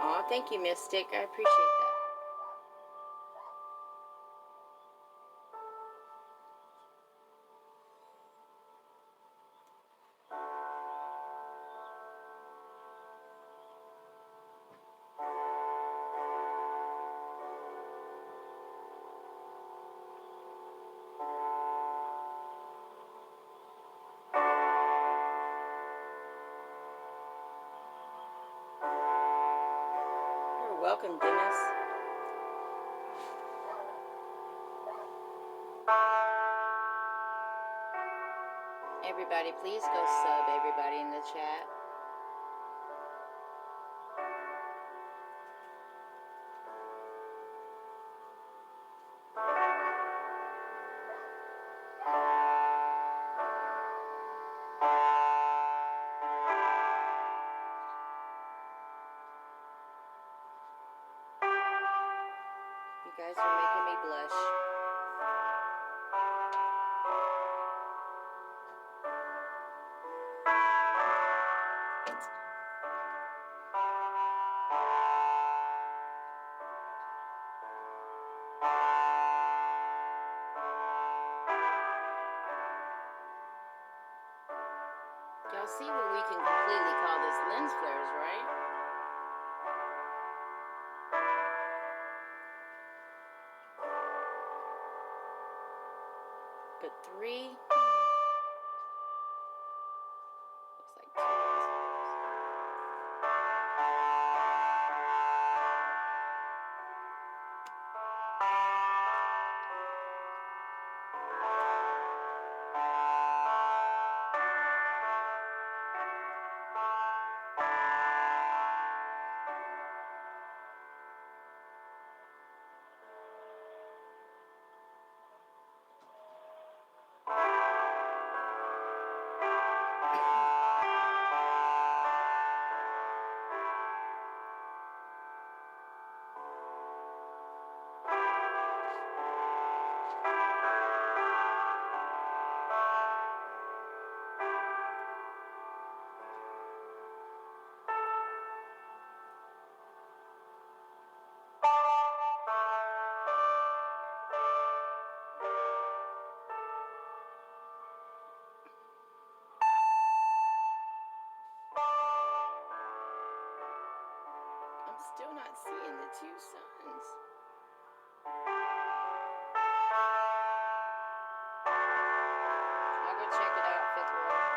A: Aw, thank you, Mystic. I appreciate that. Welcome, Dennis. Everybody, please go sub everybody in the chat. You guys are making me blush. Y'all see what we can completely call this lens flares, right? But 3 looks like 2 lens I'm still not seeing the 2 suns. I'll go check it out, Fifth World.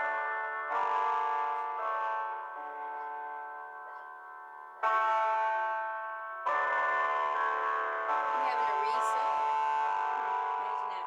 A: I'm having a reset. Imagine that.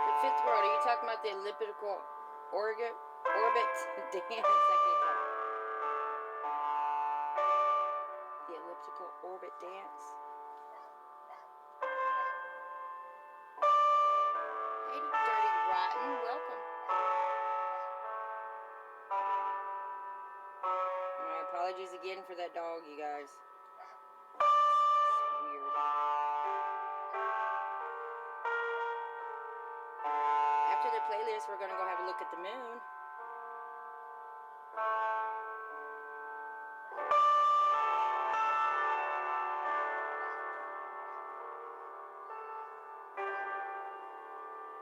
A: The Fifth World, are you talking about the elliptical orbit dance? I can't talk. The elliptical orbit dance. Hey, Dirty Rotten, welcome. My apologies again for that dog, you guys. It's weird. After the playlist, we're gonna go have a look at the moon.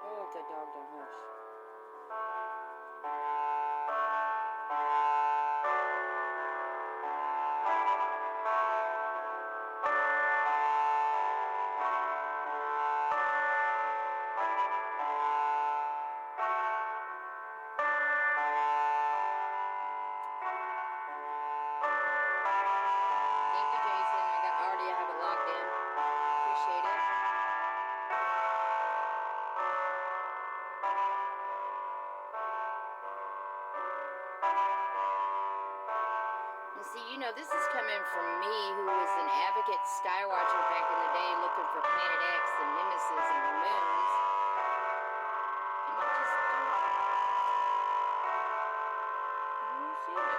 A: Oh, if that dog don't hush. Thank you, Jason. I already have it logged in. Appreciate it. And see, you know, this is coming from me, who was an advocate skywatcher back in the day, looking for Planet X and Nemesis and the moons. And I just don't see it.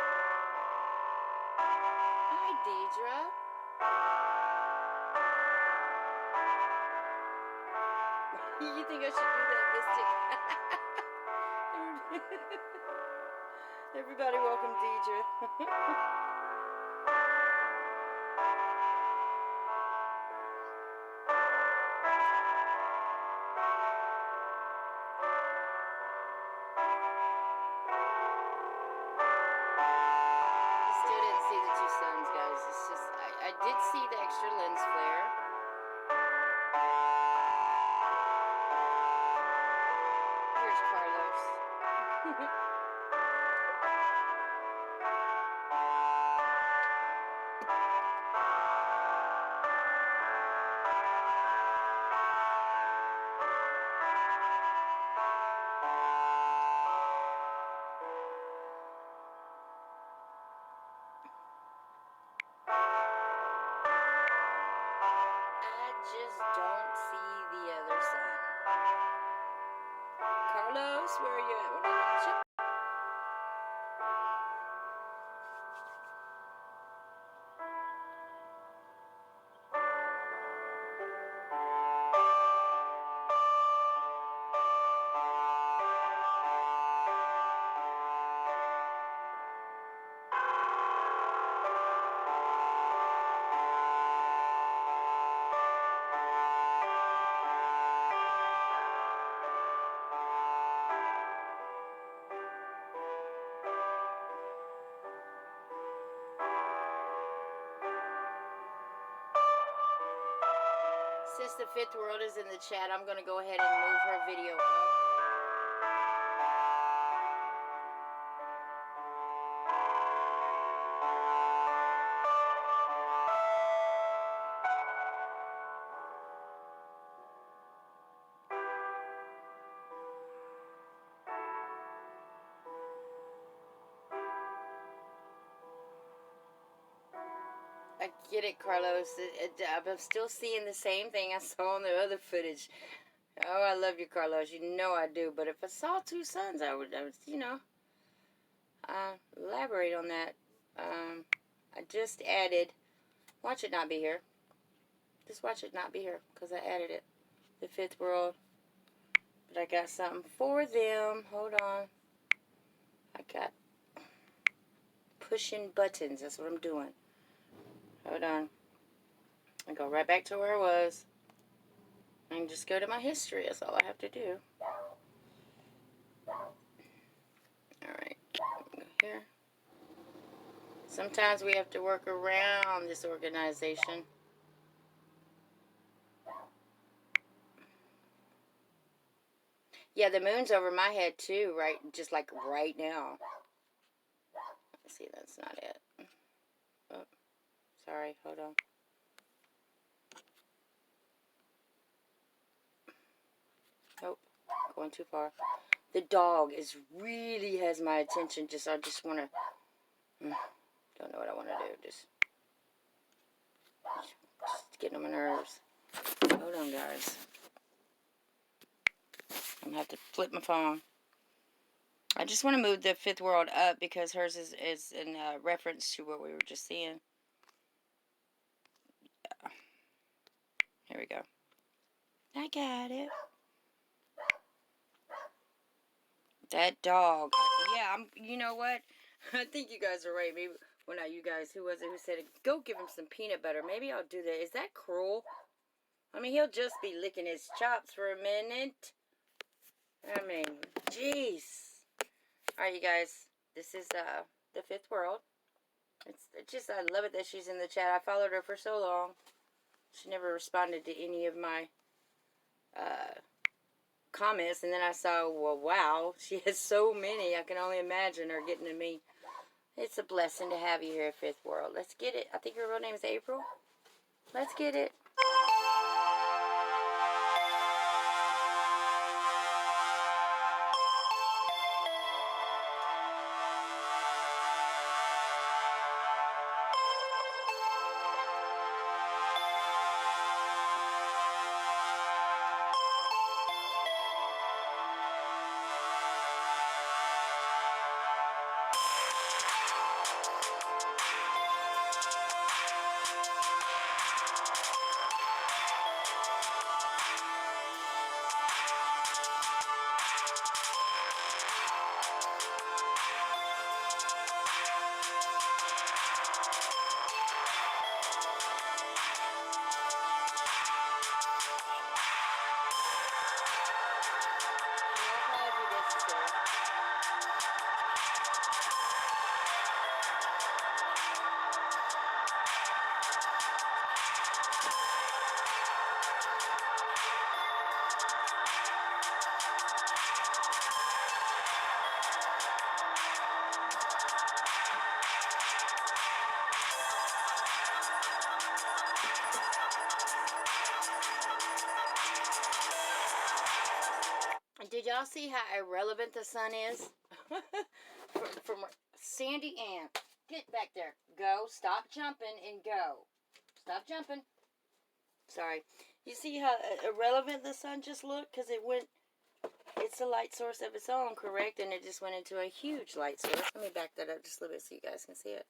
A: Hi, Deidre. You think I should do that, Mystic? Everybody welcome Deidre. Still didn't see the two suns, guys. It's just, I did see the extra lens flare. Here's Carlos. I just don't see the other sun. Carlos, where are you at? What are you watching? Since the fifth world is in the chat, I'm going to go ahead and move her video up. I get it, Carlos. I'm still seeing the same thing I saw on the other footage. Oh, I love you, Carlos. You know I do. But if I saw two suns, I would you know, elaborate on that. I just added, watch it not be here. Just watch it not be here, because I added it. The fifth world. But I got something for them. Hold on. I got pushing buttons. That's what I'm doing. Hold on. I go right back to where I was. And just go to my history. That's all I have to do. Alright. Go here. Sometimes we have to work around this organization. Yeah, the moon's over my head too, right? Just like right now. Let's see, that's not it. Oh, sorry, hold on. Nope, going too far. The dog really has my attention. I just want to, don't know what I want to do. Just getting on my nerves. Hold on, guys. I'm going to have to flip my phone. I just want to move the fifth world up because hers is in reference to what we were just seeing. Yeah. Here we go. I got it. That dog. Yeah, you know what? I think you guys are right. Maybe, well, not you guys. Who was it who said it? Go give him some peanut butter. Maybe I'll do that. Is that cruel? I mean, he'll just be licking his chops for a minute. I mean, jeez. Alright, you guys. This is the fifth world. It's just, I love it that she's in the chat. I followed her for so long. She never responded to any of my comments, and then I saw, well, wow, she has so many. I can only imagine her getting to me. It's a blessing to have you here at Fifth World. Let's get it. I think your real name is April. Let's get it. Did y'all see how irrelevant the sun is? from Sandy Ann. Get back there. Go. Stop jumping and go. Stop jumping. Sorry. You see how irrelevant the sun just looked? Because it went... It's a light source of its own, correct? And it just went into a huge light source. Let me back that up just a little bit so you guys can see it.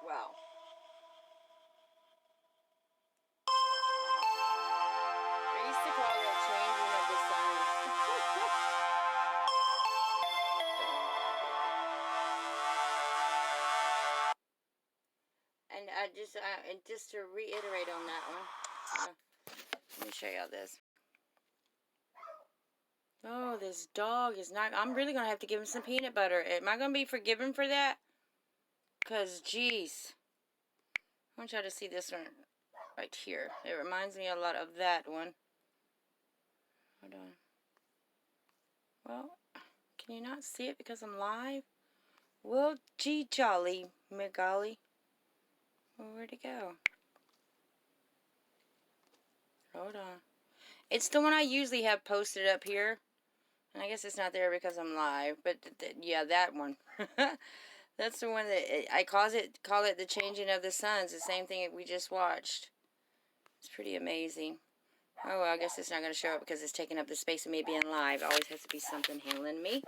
A: Wow. I used to call it changing of the sun. And just to reiterate on that one, let me show y'all this. Oh, this dog is not... I'm really going to have to give him some peanut butter. Am I going to be forgiven for that? Because, geez. I want y'all to see this one right here. It reminds me a lot of that one. Hold on. Well, can you not see it because I'm live? Well, gee jolly, megolly. Well, where'd it go? Hold on. It's the one I usually have posted up here. And I guess it's not there because I'm live. But, yeah, that one. That's the one that I call it the changing of the suns. The same thing that we just watched. It's pretty amazing. Oh, well, I guess it's not going to show up because it's taking up the space of me being live. Always has to be something handling me.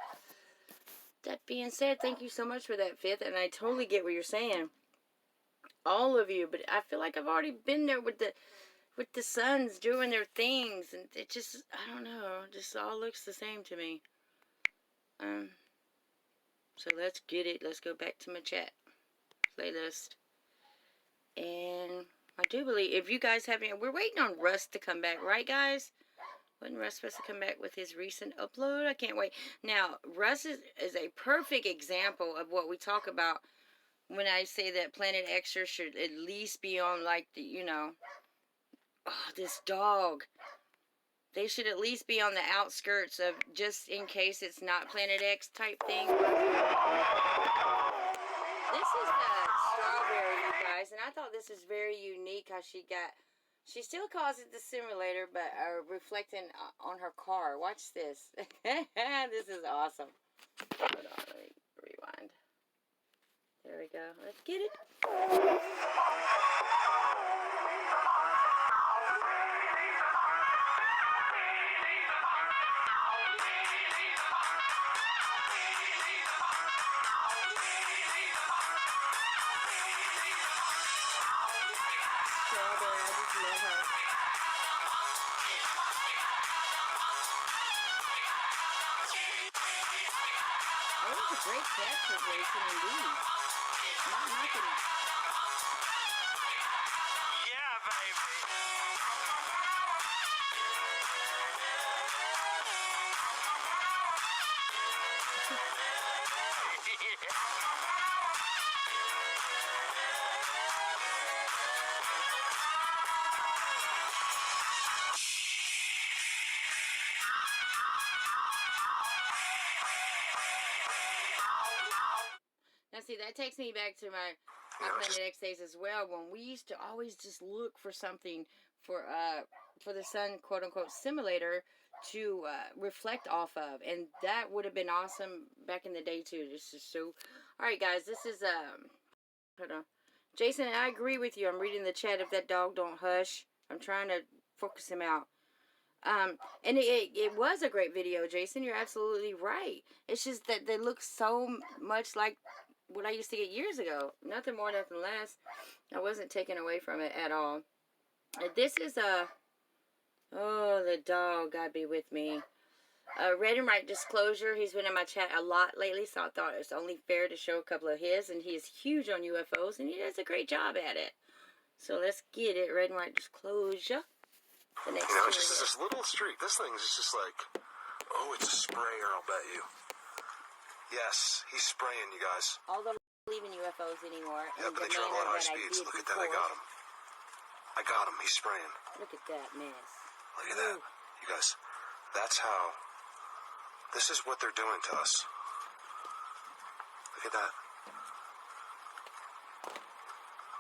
A: That being said, thank you so much for that, Fifth. And I totally get what you're saying. All of you. But I feel like I've already been there with the suns doing their things. And it just, I don't know. It just all looks the same to me. So let's get it. Let's go back to my chat playlist. And I do believe, if you guys have any, we're waiting on Russ to come back, right, guys? Wasn't Russ supposed to come back with his recent upload? I can't wait. Now, Russ is a perfect example of what we talk about when I say that Planet Extra should at least be on, like, the, you know, oh, this dog. They should at least be on the outskirts of, just in case it's not Planet X type thing. This is the strawberry, you guys, and I thought this was very unique how she still calls it the simulator, but reflecting on her car. Watch this. This is awesome. Hold on, let me rewind. There we go. Let's get it. Great capture racing indeed. Not knocking it.
D: Yeah, baby.
A: honestly, that takes me back to my Planet X days as well, when we used to always just look for something for the sun, quote unquote, simulator to reflect off of, and that would have been awesome back in the day too. This is so. All right, guys, this is hold on, Jason, and I agree with you. I'm reading the chat. If that dog don't hush, I'm trying to focus him out. And it was a great video, Jason. You're absolutely right. It's just that they look so much like what I used to get years ago. Nothing more, nothing less. I wasn't taken away from it at all. This is a... Oh, the dog, God be with me. Red and Right Disclosure. He's been in my chat a lot lately, so I thought it was only fair to show a couple of his. And he is huge on UFOs, and he does a great job at it. So let's get it. Red and Right Disclosure. The next
E: it's just this little street. This thing's just like, oh, it's a sprayer, I'll bet you. Yes, he's spraying, you guys.
A: Although I don't believe in UFOs anymore.
E: Yeah, but they travel at high speeds. Look at that, I got him. I got him, he's spraying.
A: Look at that mess.
E: Look at that. You guys, that's how, this is what they're doing to us. Look at that.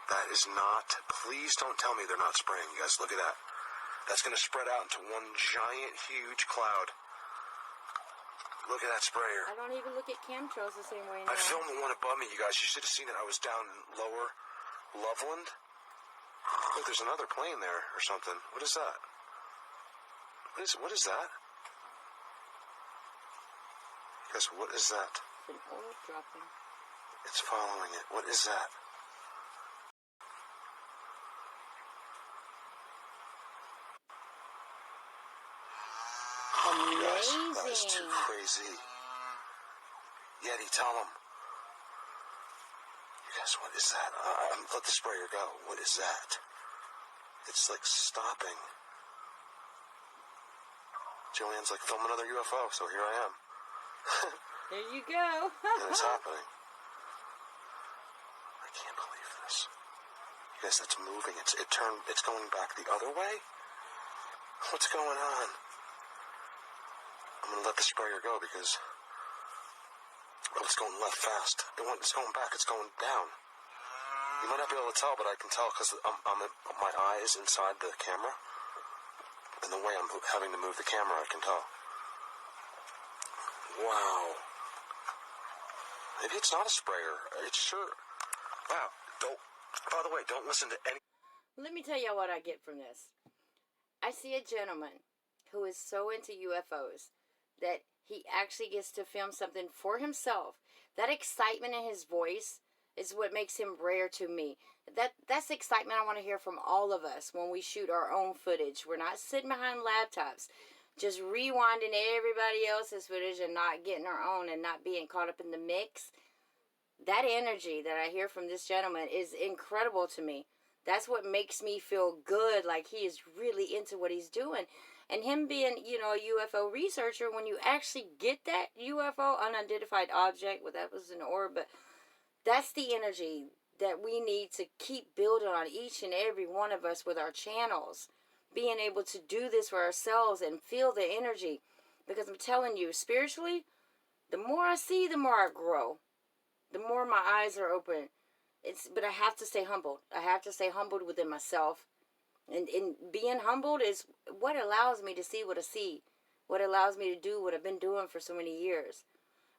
E: That is not, please don't tell me they're not spraying, you guys. Look at that. That's going to spread out into one giant, huge cloud. Look at that sprayer.
A: I don't even look at chemtrails the same way now.
E: I filmed the one above me, you guys. You should have seen it. I was down in lower Loveland. Look, there's another plane there or something. What is that? What is that? Guys, what is that?
A: It's an oil dropping.
E: It's following it. What is that?
A: Amazing.
E: That is too crazy. Yeti, tell him. You guys, what is that? Let the sprayer go. What is that? It's like stopping. Joanne's like, film another UFO, so here I am.
A: There you go.
E: And it's happening. I can't believe this. You guys, that's moving. It's going back the other way? What's going on? I'm going to let the sprayer go because it's going left fast. It's going back. It's going down. You might not be able to tell, but I can tell because my eye is inside the camera. And the way I'm having to move the camera, I can tell. Wow. Maybe it's not a sprayer. It's sure. Wow. By the way, don't listen to any...
A: Let me tell you what I get from this. I see a gentleman who is so into UFOs that he actually gets to film something for himself. That excitement in his voice is what makes him rare to me. That's the excitement I want to hear from all of us when we shoot our own footage. We're not sitting behind laptops, just rewinding everybody else's footage and not getting our own and not being caught up in the mix. That energy that I hear from this gentleman is incredible to me. That's what makes me feel good, like he is really into what he's doing. And him being, a UFO researcher, when you actually get that UFO, unidentified object, well, that was an orb, but that's the energy that we need to keep building on each and every one of us with our channels. Being able to do this for ourselves and feel the energy. Because I'm telling you, spiritually, the more I see, the more I grow. The more my eyes are open. But I have to stay humbled. I have to stay humbled within myself. And being humbled is what allows me to see what I see. What allows me to do what I've been doing for so many years.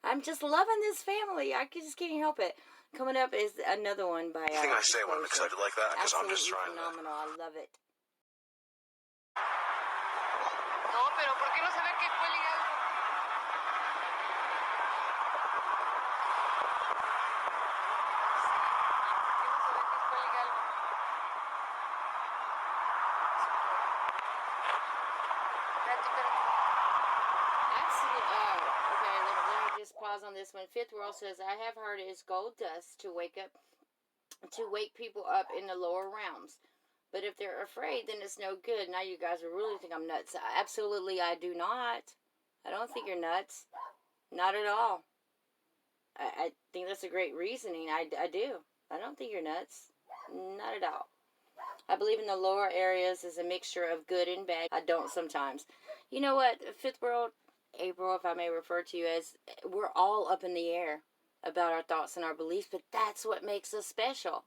A: I'm just loving this family. I just can't help it. Coming up is another one by...
E: You think I say when I'm excited like that? Because I'm just trying
A: phenomenal. I love it.
F: No, pero ¿por qué no se ve que cuelgue algo?
A: Pause on this one. Fifth World says, I have heard it's gold dust to wake people up in the lower realms. But if they're afraid, then it's no good. Now you guys will really think I'm nuts. Absolutely, I do not. I don't think you're nuts. Not at all. I think that's a great reasoning. I do. I don't think you're nuts. Not at all. I believe in the lower areas is a mixture of good and bad. I don't sometimes. You know what? Fifth World, April, if I may refer to you as, we're all up in the air. about our thoughts and our beliefs, but that's what makes us special.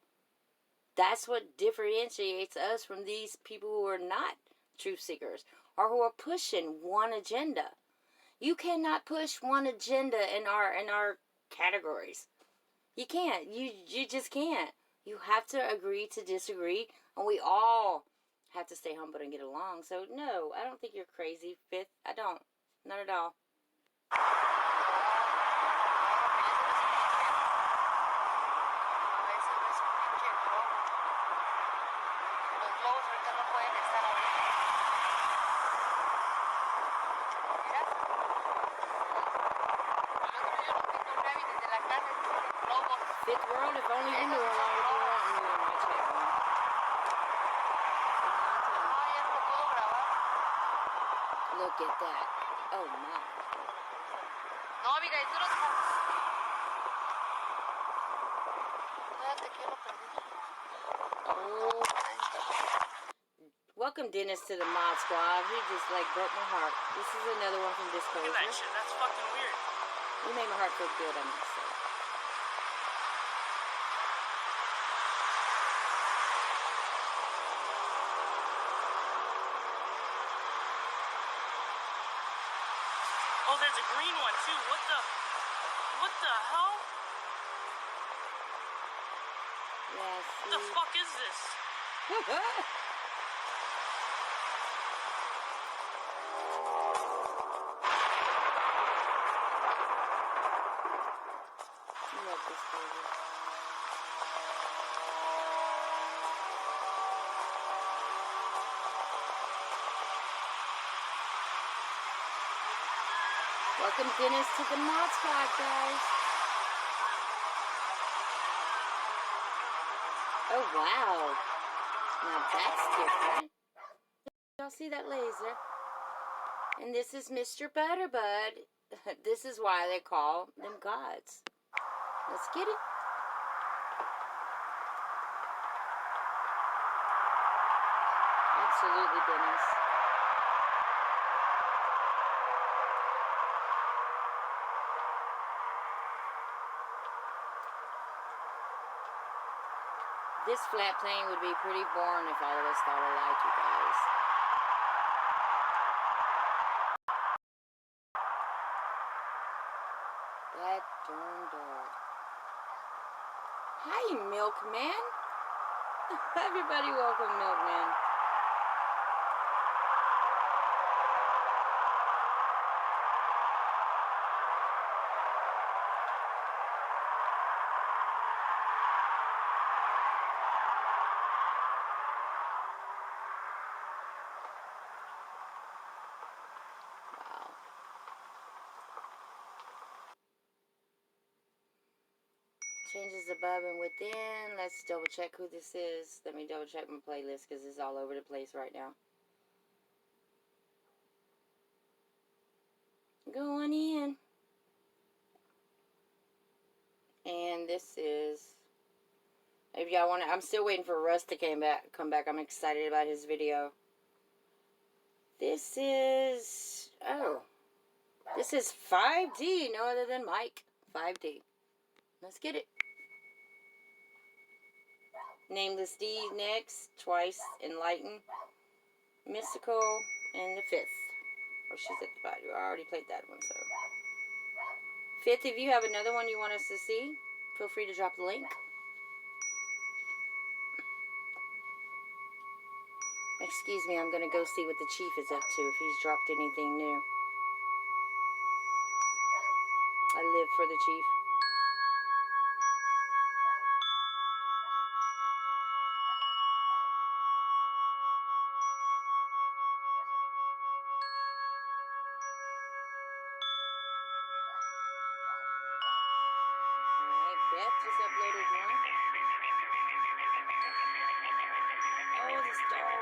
A: That's what differentiates us from these people who are not truth seekers or who are pushing one agenda. You cannot push one agenda in our categories. You can't. You just can't. You have to agree to disagree, and we all have to stay humble and get along. So no, I don't think you're crazy, Fifth. I don't. Not at all. Fifth World, if only you knew how long you've been wanting me in my chat room. Look at that. Oh my.
F: No, amiga, eso no está. Espérate que yo lo perdí.
A: Oh. Welcome Dennis to the Mod Squad. He just like broke my heart. This is another one from Discord.
G: Look at that shit. That's fucking weird.
A: You made my heart feel good, I must say.
G: Oh, there's a green one too. What the hell?
A: Yeah,
G: What the fuck is this?
A: I love this baby. Welcome Dennis to the Mod Squad, guys. Oh wow. Now that's different. Y'all see that laser? And this is Mr. Butterbud. This is why they call them gods. Let's get it. Absolutely, Dennis. This flat plane would be pretty boring if all of us thought alike, you guys. That darn dog. Hi, Milkman. Everybody welcome Milkman. Changes above and within. Let's double check who this is. Let me double check my playlist because it's all over the place right now. Going in. And this is... If y'all want to... I'm still waiting for Russ to come back. I'm excited about his video. This is... Oh. This is 5D. No other than Mike. 5D. Let's get it. Nameless D next, twice, Enlighten, Mystical, and the fifth. Or she's at the bottom. I already played that one, so. Fifth, if you have another one you want us to see, feel free to drop the link. Excuse me, I'm going to go see what the chief is up to, if he's dropped anything new. I live for the chief. Beth just uploaded one. Oh, this dog.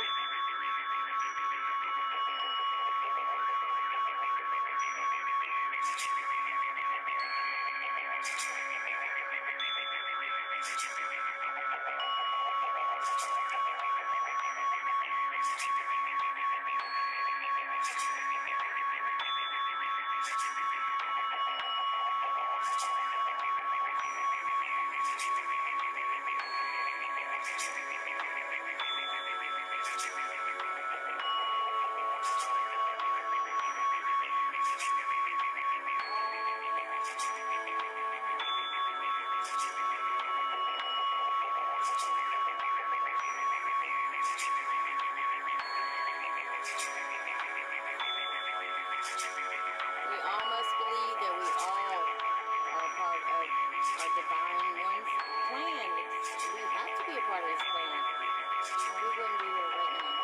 A: our divine one's plan. We have to be a part of his plan. Or we wouldn't be here right now.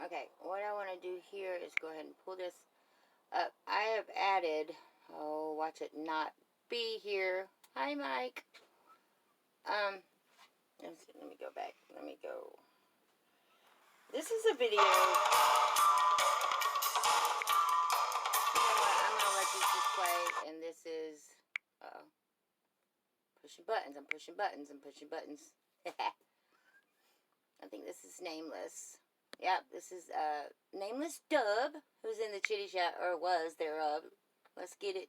A: Okay, what I want to do here is go ahead and pull this up. I have added, oh, watch it not be here. Hi, Mike. Let me go back. Let me go. This is a video. You know what? I'm going to let this just play, and this is, pushing buttons. I'm pushing buttons. I'm pushing buttons. I think this is Nameless. Yep, this is Nameless Dub, who's in the Chitty Chat, or was thereof. Let's get it.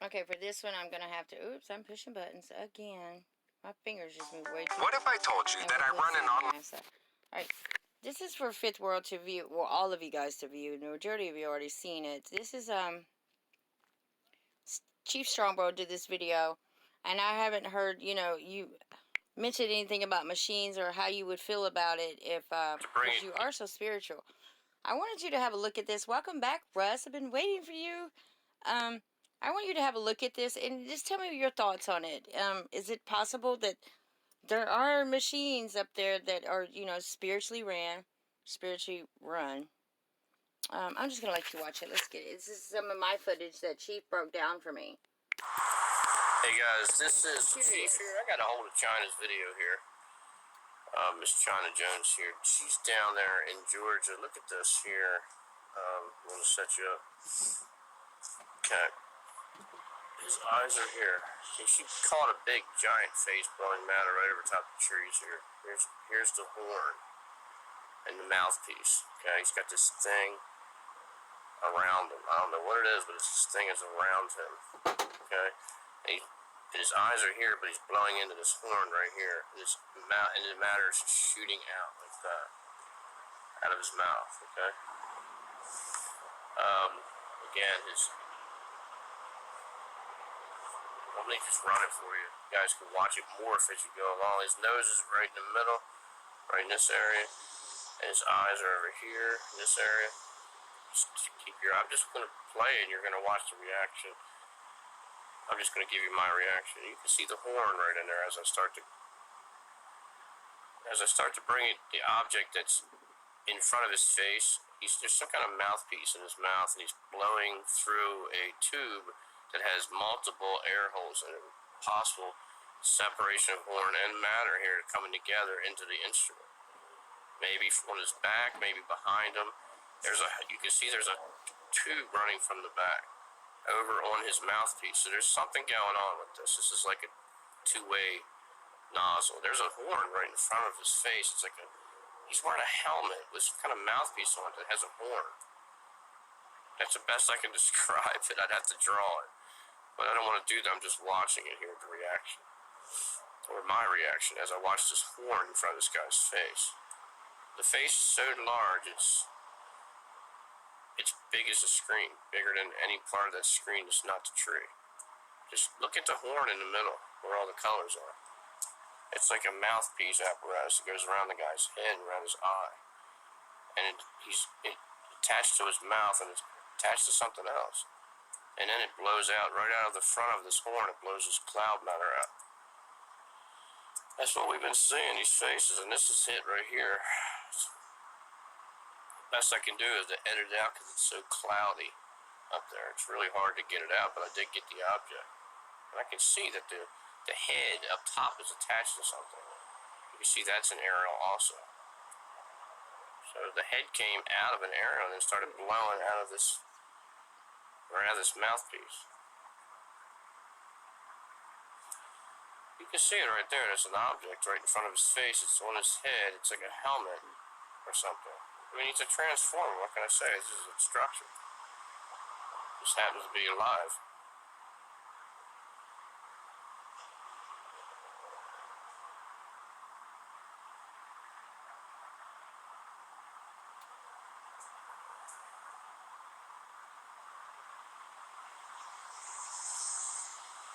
A: Okay, for this one, I'm going to have to... Oops, I'm pushing buttons again. My fingers just moved way too...
E: What if I told you that I run an online...
A: Alright, this is for Fifth World to view. Well, all of you guys to view. The majority of you already seen it. This is, Chief Strongbow did this video. And I haven't heard, you know, you mention anything about machines or how you would feel about it if... because you are so spiritual. I wanted you to have a look at this. Welcome back, Russ. I've been waiting for you. I want you to have a look at this and just tell me your thoughts on it. Is it possible that there are machines up there that are, you know, spiritually run? I'm just going to let you watch it. Let's get it. This is some of my footage that Chief broke down for me.
B: Hey guys, this is Chief here. I got a hold of China's video here. Miss China Jones here. She's down there in Georgia. Look at this here. I'm going to set you up. Okay. His eyes are here. She caught a big giant face blowing matter right over top the trees here. Here's the horn and the mouthpiece. Okay, he's got this thing around him. I don't know what it is, but this thing is around him. Okay, and And his eyes are here, but he's blowing into this horn right here. And the matter is shooting out like that, out of his mouth. Okay. Again, let me just run it for you. You guys can watch it morph as you go along. His nose is right in the middle, right in this area, and his eyes are over here in this area. Just keep your. I'm just gonna play, and you're gonna watch the reaction. I'm just gonna give you my reaction. You can see the horn right in there as I start to bring it, the object that's in front of his face. There's some kind of mouthpiece in his mouth, and he's blowing through a tube that has multiple air holes in it. Possible separation of horn and matter here coming together into the instrument. Maybe on his back, maybe behind him. You can see there's a tube running from the back over on his mouthpiece. So there's something going on with this. This is like a two-way nozzle. There's a horn right in front of his face. It's like he's wearing a helmet with some kind of mouthpiece on it that has a horn. That's the best I can describe it. I'd have to draw it. But I don't want to do that. I'm just watching it here, the reaction. Or my reaction as I watch this horn in front of this guy's face. The face is so large, it's big as a screen. Bigger than any part of that screen that's not the tree. Just look at the horn in the middle, where all the colors are. It's like a mouthpiece apparatus that goes around the guy's head and around his eye. And it's attached to his mouth, and it's attached to something else. And then it blows out right out of the front of this horn. It blows this cloud matter out. That's what we've been seeing, these faces, and this is it right here. The best I can do is to edit it out because it's so cloudy up there. It's really hard to get it out, but I did get the object. And I can see that the head up top is attached to something. You can see that's an aerial also. So the head came out of an aerial and then started blowing out of this mouthpiece. You can see it right there. There's an object right in front of his face. It's on his head. It's like a helmet or something. I mean, he's a transformer. What can I say? This is a structure. Just happens to be alive.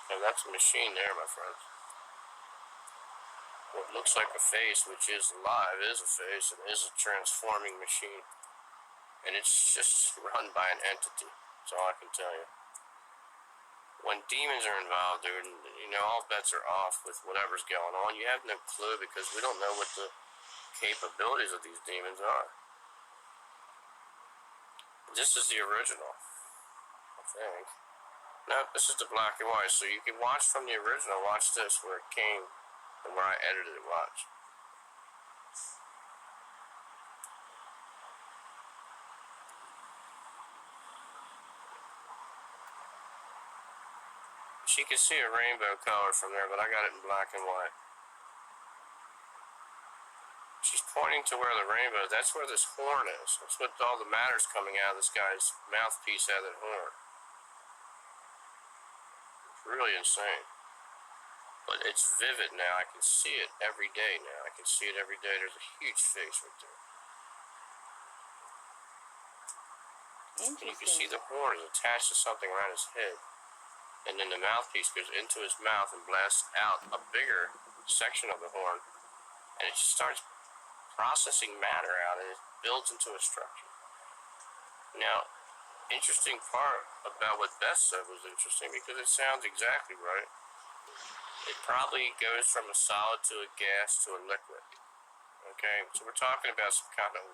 B: So that's a machine there, my friends. What looks like a face, which is alive, is a face, and is a transforming machine. And it's just run by an entity. That's all I can tell you. When demons are involved, dude, all bets are off with whatever's going on. You have no clue because we don't know what the capabilities of these demons are. This is the original, I think. No, this is the black and white. So you can watch from the original. Watch this, where it came and where I edited it. Watch. She can see a rainbow color from there, but I got it in black and white. She's pointing to where the rainbow, that's where this horn is. That's what all the matter's coming out of this guy's mouthpiece out of that horn. It's really insane. But it's vivid now. I can see it every day now. I can see it every day. There's a huge face right there. And you can see the horn is attached to something around his head. And then the mouthpiece goes into his mouth and blasts out a bigger section of the horn. And it just starts processing matter out, and it builds into a structure. Now, interesting part about what Beth said was interesting because it sounds exactly right. It probably goes from a solid to a gas to a liquid. Okay, so we're talking about some kind of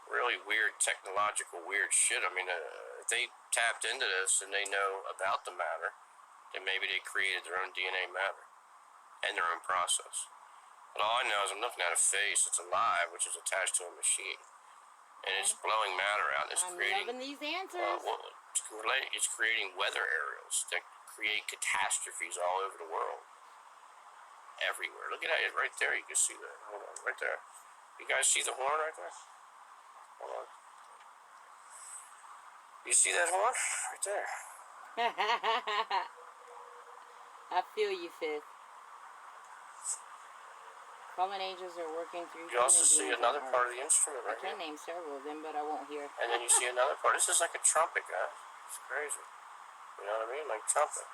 B: really weird technological weird shit. I mean, if they tapped into this and they know about the matter, then maybe they created their own DNA matter and their own process. But all I know is I'm looking at a face that's alive, which is attached to a machine, and it's blowing matter out. It's
A: loving these answers.
B: It's creating weather aerials that create catastrophes all over the world, everywhere. Look at it right there. You can see that. Hold on, right there. You guys see the horn right there? Hold on. You see that horn right there?
A: I feel you, Fifth. Fallen angels are working through.
B: You also see another part of the instrument right
A: here. I can name several of them, but I won't hear.
B: And then you see another part. This is like a trumpet, guys. It's crazy. You know what I mean? Like trumpet.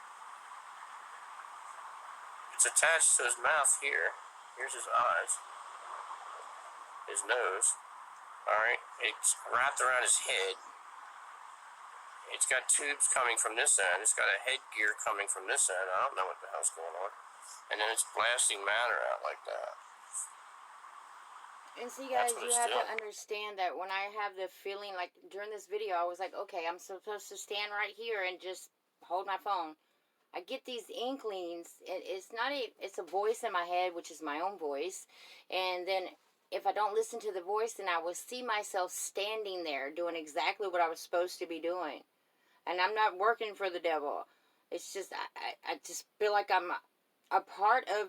B: It's attached to his mouth here. Here's his eyes. His nose. Alright? It's wrapped around his head. It's got tubes coming from this end. It's got a headgear coming from this end. I don't know what the hell's going on. And then it's blasting matter out like that.
A: And see, guys, you have to understand that when I have the feeling, like during this video, I was like, okay, I'm supposed to stand right here and just hold my phone. I get these inklings. It's a voice in my head, which is my own voice. And then if I don't listen to the voice, then I will see myself standing there doing exactly what I was supposed to be doing. And I'm not working for the devil. It's just, I just feel like I'm a part of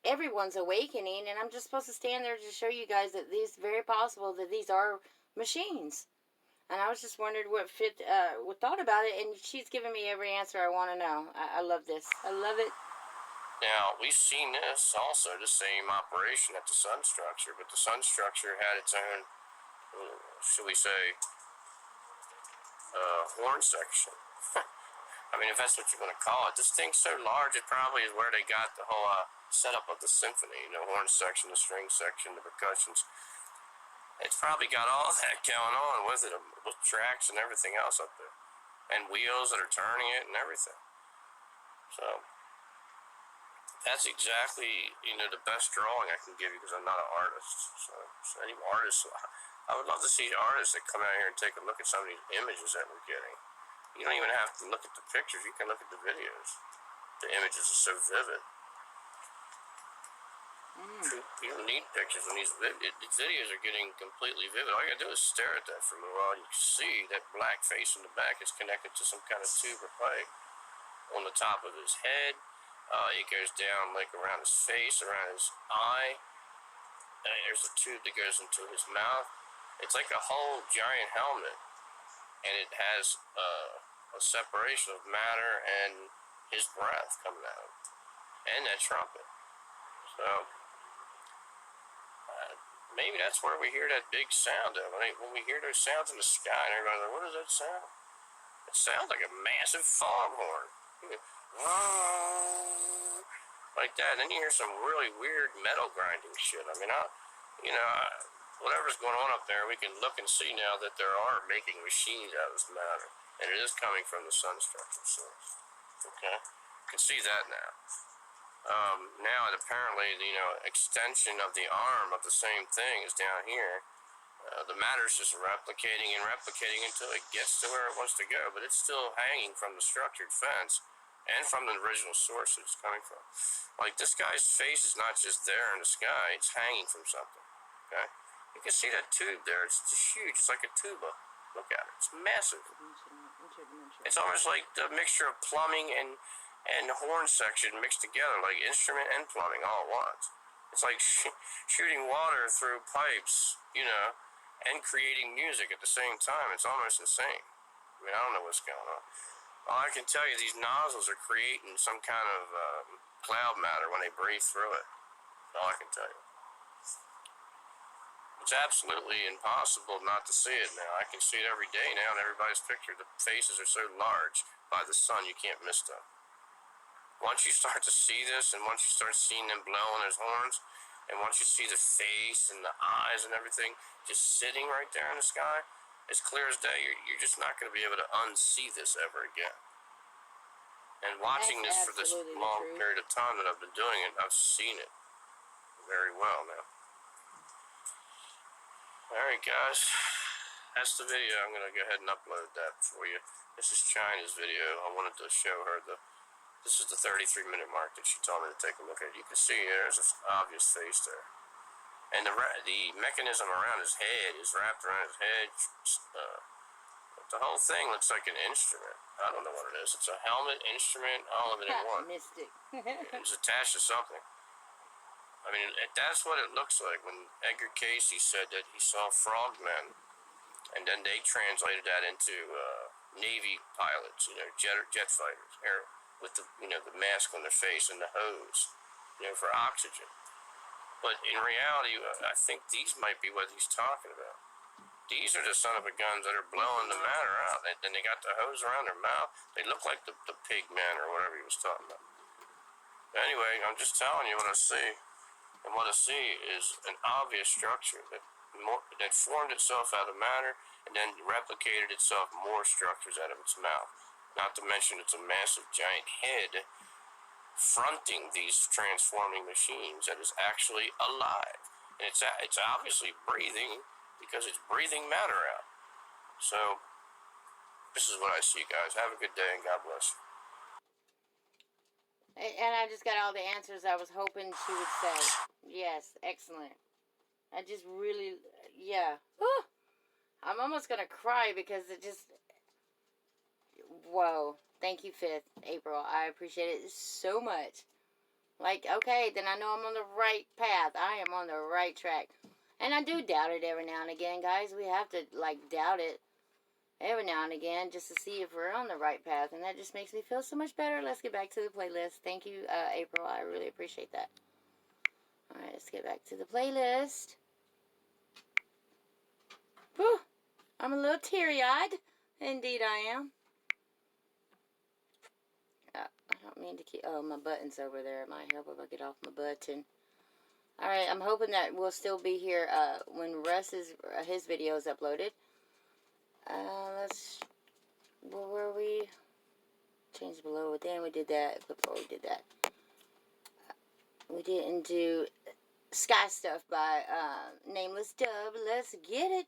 A: everyone's awakening, and I'm just supposed to stand there to show you guys that it's very possible that these are machines. And I was just wondering what thought about it, and she's giving me every answer I want to know. I love this. I love it.
B: Now, we've seen this also, the same operation at the sun structure, but the sun structure had its own, should we say, horn section. I mean, if that's what you're going to call it. This thing's so large, it probably is where they got the whole setup of the symphony. You know, horn section, the string section, the percussions. It's probably got all that going on with it, with tracks and everything else up there. And wheels that are turning it and everything. So, that's exactly, you know, the best drawing I can give you because I'm not an artist. So any artists, I would love to see artists that come out here and take a look at some of these images that we're getting. You don't even have to look at the pictures. You can look at the videos. The images are so vivid. You don't need pictures when these videos are getting completely vivid. All you gotta do is stare at that for a while. You can see that black face in the back is connected to some kind of tube or pipe on the top of his head. It goes down like around his face, around his eye. There's a tube that goes into his mouth. It's like a whole giant helmet. And it has a separation of matter and his breath coming out. And that trumpet. So, maybe that's where we hear that big sound of. I mean, when we hear those sounds in the sky, and everybody's like, what is that sound? It sounds like a massive foghorn. Like that. And then you hear some really weird metal grinding shit. I mean, whatever's going on up there, we can look and see now that there are making machines out of this matter. And it is coming from the sun structure source. Okay? You can see that now. Now, apparently, extension of the arm of the same thing is down here. The matter's just replicating and replicating until it gets to where it wants to go. But it's still hanging from the structured fence and from the original source that it's coming from. Like, this guy's face is not just there in the sky. It's hanging from something. Okay? You can see that tube there. It's just huge. It's like a tuba. Look at it. It's massive. It's almost like the mixture of plumbing and horn section mixed together, like instrument and plumbing all at once. It's like shooting water through pipes, and creating music at the same time. It's almost insane. I mean, I don't know what's going on. All I can tell you, these nozzles are creating some kind of cloud matter when they breathe through it. That's all I can tell you. It's absolutely impossible not to see it now. I can see it every day now in everybody's picture. The faces are so large by the sun, you can't miss them. Once you start to see this, and once you start seeing them blowing those horns, and once you see the face and the eyes and everything just sitting right there in the sky, as clear as day, you're just not going to be able to unsee this ever again. And watching this for this long period of time that I've been doing it, I've seen it very well now. Alright guys, that's the video. I'm going to go ahead and upload that for you. This is China's video. I wanted to show her this is the 33-minute mark that she told me to take a look at. You can see there's an obvious face there. And the mechanism around his head is wrapped around his head. The whole thing looks like an instrument. I don't know what it is. It's a helmet, instrument, all of it in one.
A: Mystic.
B: It's attached to something. I mean, that's what it looks like when Edgar Cayce said that he saw frogmen, and then they translated that into Navy pilots, jet fighters, with the the mask on their face and the hose, for oxygen. But in reality, I think these might be what he's talking about. These are the son of a guns that are blowing the matter out. And they got the hose around their mouth. They look like the pig man or whatever he was talking about. Anyway, I'm just telling you what I see. And what I see is an obvious structure that formed itself out of matter and then replicated itself more structures out of its mouth. Not to mention it's a massive giant head fronting these transforming machines that is actually alive. And it's obviously breathing because it's breathing matter out. So, this is what I see, guys. Have a good day and God bless.
A: And I just got all the answers I was hoping she would say. Yes, excellent. I just really, yeah. Whew. I'm almost going to cry because it just, whoa. Thank you, 5th April. I appreciate it so much. Like, okay, then I know I'm on the right path. I am on the right track. And I do doubt it every now and again, guys. We have to, like, doubt it every now and again just to see if we're on the right path. And that just makes me feel so much better. Let's get back to the playlist. Thank you, April. I really appreciate that. All right, let's get back to the playlist. Whew. I'm a little teary-eyed. Indeed I am. I don't mean to keep... Oh, my button's over there. It might help if I get off my button. Alright, I'm hoping that we'll still be here when Russ's his video is uploaded. Where were we? Change below. Then we did that. Before we did that. We didn't do Sky Stuff by Nameless Dub. Let's get it.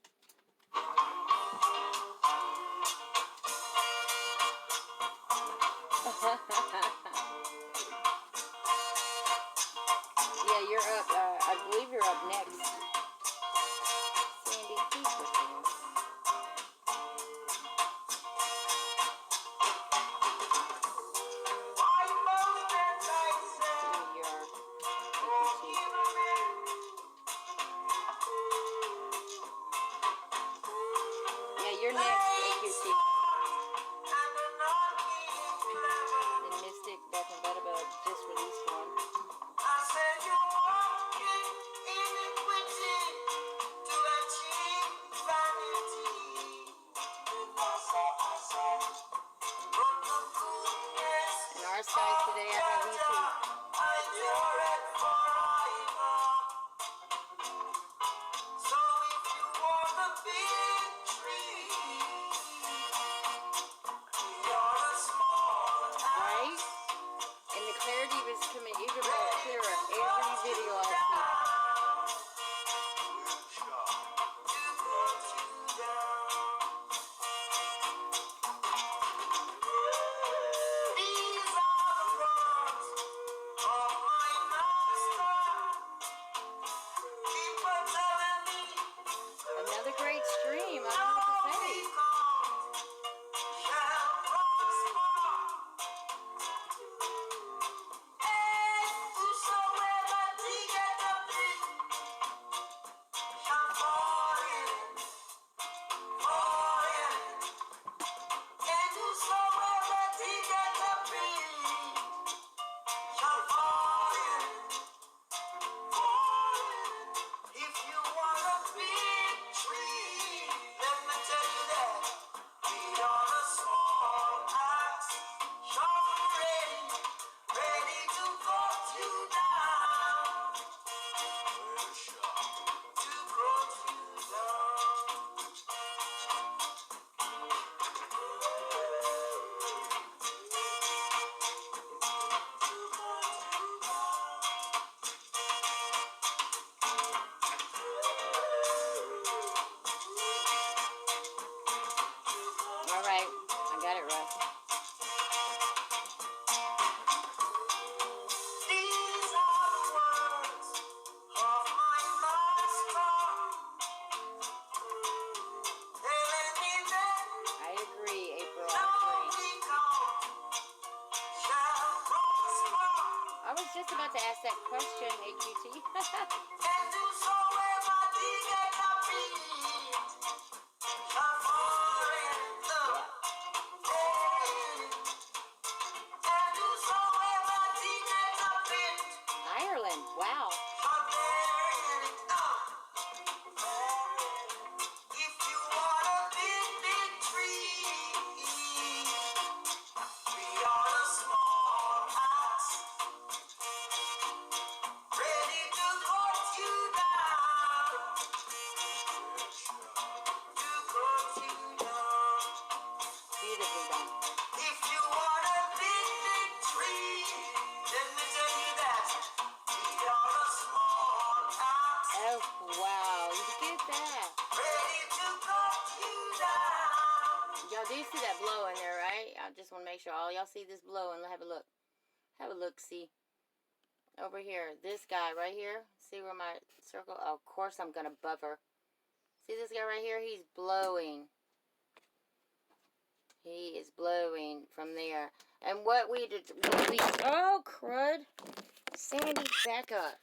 A: Yeah, you're up. I believe you're up next. Sandy, please listen. Yeah, you're next, AQT. The Mystic, Death and Butterbell just released one.
D: I said you're walking iniquity to achieve vanity.
A: And our skies today, I have YouTube.
D: So if you want a big tree, you're a small house.
A: Right? And the clarity was coming even more clearer every video I see. Another great stream, I don't know what to say.
D: If you want a big tree, let me tell you that we are a small axe, sharp ready to cut you down, to cut you down.
A: Alright, I got it, Russ.
D: These are the words of my master, telling me that
A: I agree, April.
D: no
A: I agree.
D: weak shall prosper,
A: I was just about to ask that question, AQT.
D: and whosoever diggeth a pit shall fall in the pit, and
A: that?
D: Ready to cut you down.
A: Y'all do see that blow in there, right? I just want to make sure all y'all see this blow and have a look. Have a look, see. Over here, this guy right here. See where my circle? Oh, of course I'm going to buffer. See this guy right here? He's blowing. He is blowing from there. And what we did... oh, crud. Sandy, back up.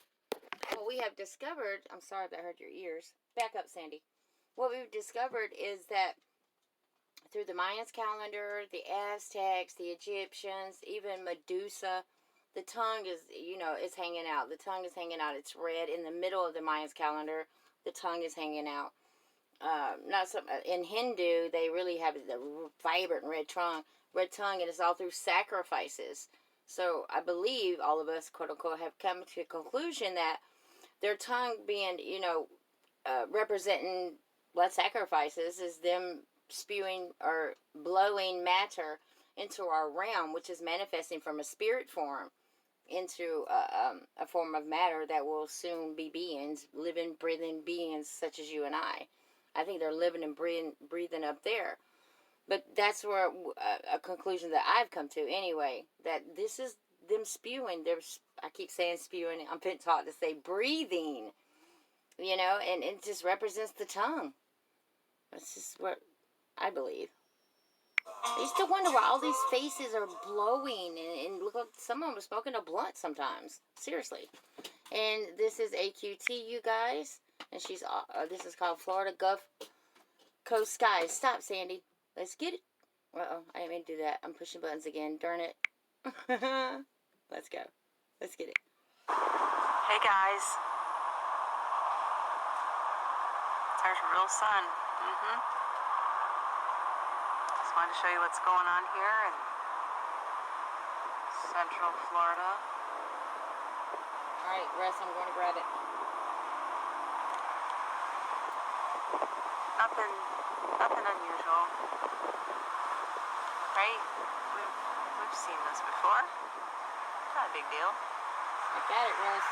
A: What we have discovered... I'm sorry if that hurt your ears. Back up, Sandy. What we've discovered is that through the Mayans calendar, the Aztecs, the Egyptians, even Medusa, the tongue is, you know, it's hanging out. The tongue is hanging out. It's red in the middle of the Mayans calendar. The tongue is hanging out. Not some in Hindu, they really have the vibrant red tongue, and it's all through sacrifices. So I believe all of us, quote unquote, have come to the conclusion that their tongue being, you know, representing blood sacrifices is them spewing or blowing matter into our realm, which is manifesting from a spirit form into a form of matter that will soon be beings, living, breathing beings such as you and I. I think they're living and breathing up there. But that's where a conclusion that I've come to anyway, that this is them spewing. I keep saying spewing. I'm been taught to say breathing, you know, and it just represents the tongue. That's just what I believe. I used to wonder why all these faces are blowing, and look like someone was smoking a blunt sometimes. Seriously. And this is AQT, you guys. And she's this is called Florida Gulf Coast Skies. Stop, Sandy. Let's get it. Uh-oh, I didn't mean to do that. I'm pushing buttons again. Darn it. Let's go. Let's get it.
G: Hey guys. There's a real sun. Just wanted to show you what's going on here in Central Florida.
A: Alright, Russ, I'm going to grab it.
G: Nothing unusual. Right? We've seen this before. Not a big deal.
A: I got it, Russ.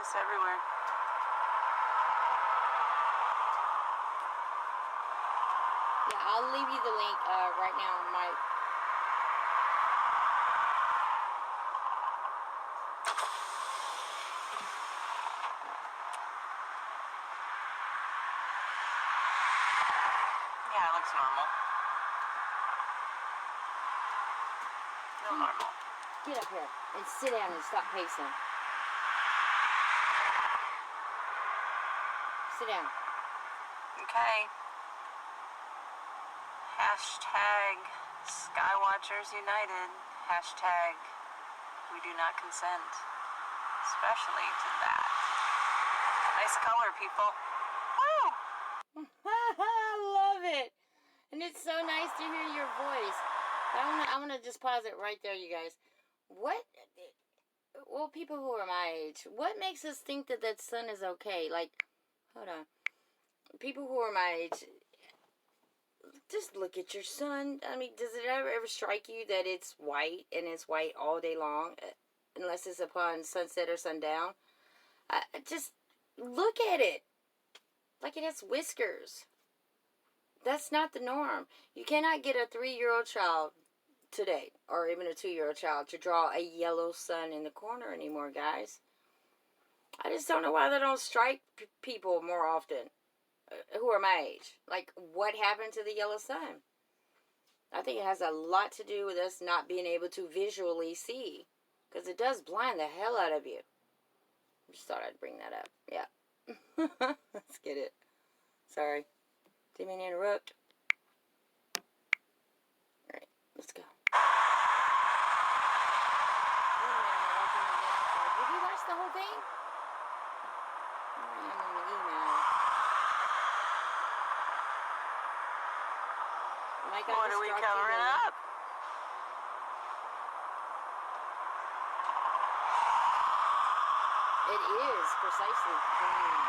G: Just everywhere.
A: Yeah, I'll leave you the link right now on my...
G: Yeah, it looks normal. Real normal.
A: Get up here and sit down and stop pacing. Sit down.
G: Okay. Hashtag Skywatchers United. Hashtag we do not consent. Especially to that. Nice color, people. Woo!
A: I love it. And it's so nice to hear your voice. I want to just pause it right there, you guys. Well, people who are my age, what makes us think that that sun is okay? Like, hold on. People who are my age, just look at your sun. I mean, does it ever strike you that it's white and it's white all day long? Unless it's upon sunset or sundown. Just look at it. Like it has whiskers. That's not the norm. You cannot get a 3-year-old child today, or even a 2-year-old child, to draw a yellow sun in the corner anymore, guys. I just don't know why they don't strike people more often who are my age. Like, what happened to the yellow sun? I think it has a lot to do with us not being able to visually see Because it does blind the hell out of you. Just thought I'd bring that up. Yeah. Let's get it. Sorry. Didn't mean to interrupt. Alright, let's go. Did you watch the whole thing? I'm on the email.
G: What are we covering up?
A: It is precisely clean.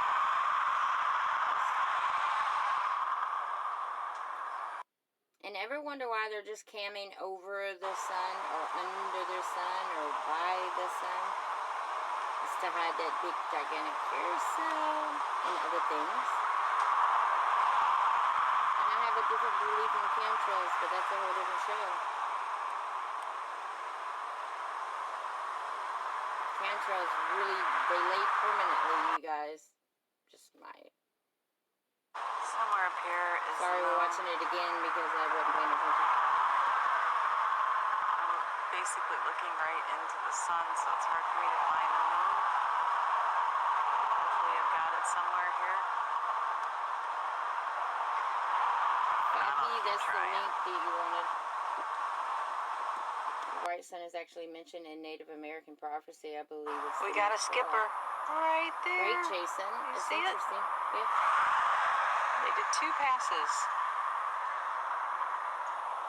A: And ever wonder why they're just camming over the sun or under the sun or by the sun? It's to hide that big gigantic carousel and other things. And I have a different belief in chemtrails, but that's a whole different show. Chemtrails really, they lay permanently, you guys. Just my...
G: Somewhere up here is.
A: Sorry, we're watching it again because I wasn't paying attention.
G: I'm basically looking right into the sun, so it's hard for me to find the moon. Hopefully I've got it somewhere here.
A: Copy, that's the link that you wanted. The white sun is actually mentioned in Native American prophecy, I believe.
G: We got a skipper right there.
A: Great, Jason.
G: You
A: It's
G: see it?
A: interesting. Yeah.
G: They did 2 passes.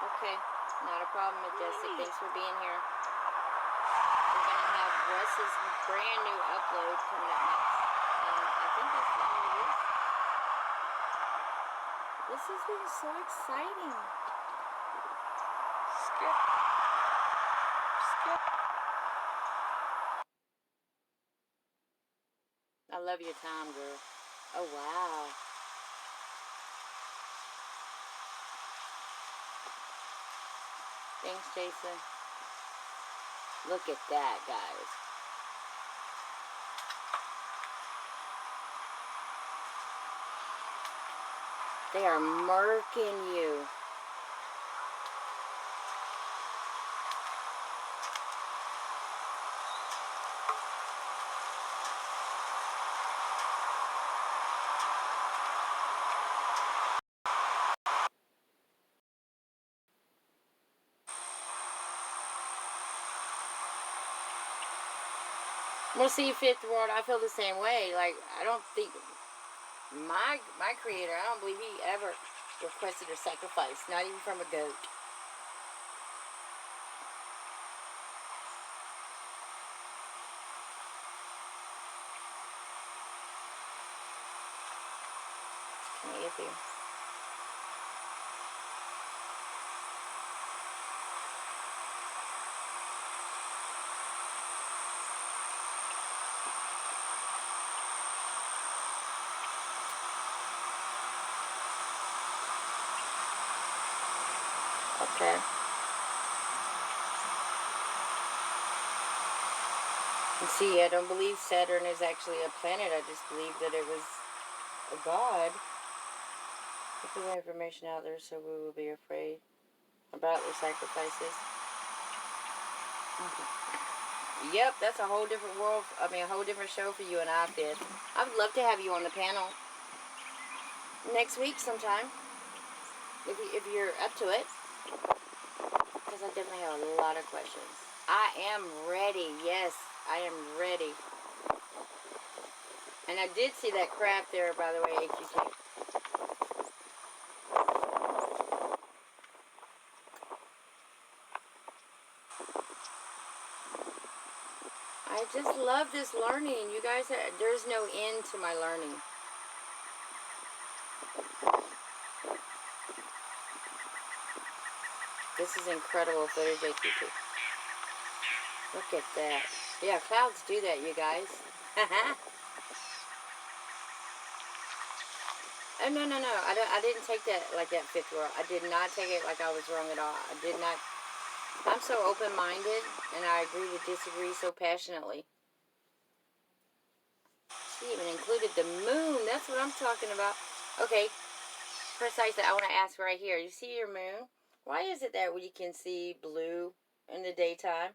A: Okay, not a problem, Majestic. Thanks for being here. We're going to have Russ's brand new upload coming up next. And I think that's what it is. This has been so exciting.
G: Skip. Skip.
A: I love your time, girl. Oh, wow. Thanks, Jason. Look at that, guys. They are murking you. Well, see, Fifth Ward, I feel the same way. Like, I don't think my creator, I don't believe he ever requested a sacrifice, not even from a goat. Can I get you? Okay. And see, I don't believe Saturn is actually a planet. I just believe that it was a god. Put the information out there so we will be afraid about the sacrifices. Yep, that's a whole different world. I mean, a whole different show for you and I, Fifth. I would love to have you on the panel next week sometime, if you're up to it. Because I definitely have a lot of questions. I am ready. Yes, I am ready. And I did see that crap there, by the way, AQT. I just love this learning. You guys, there's no end to my learning. This is incredible footage, AQT. Look at that. Yeah, clouds do that, you guys. Oh, no. I didn't take that like that, Fifth World. I did not take it like I was wrong at all. I did not. I'm so open-minded, and I agree to disagree so passionately. She even included the moon. That's what I'm talking about. Okay, precisely. I want to ask right here. You see your moon? Why is it that we can see blue in the daytime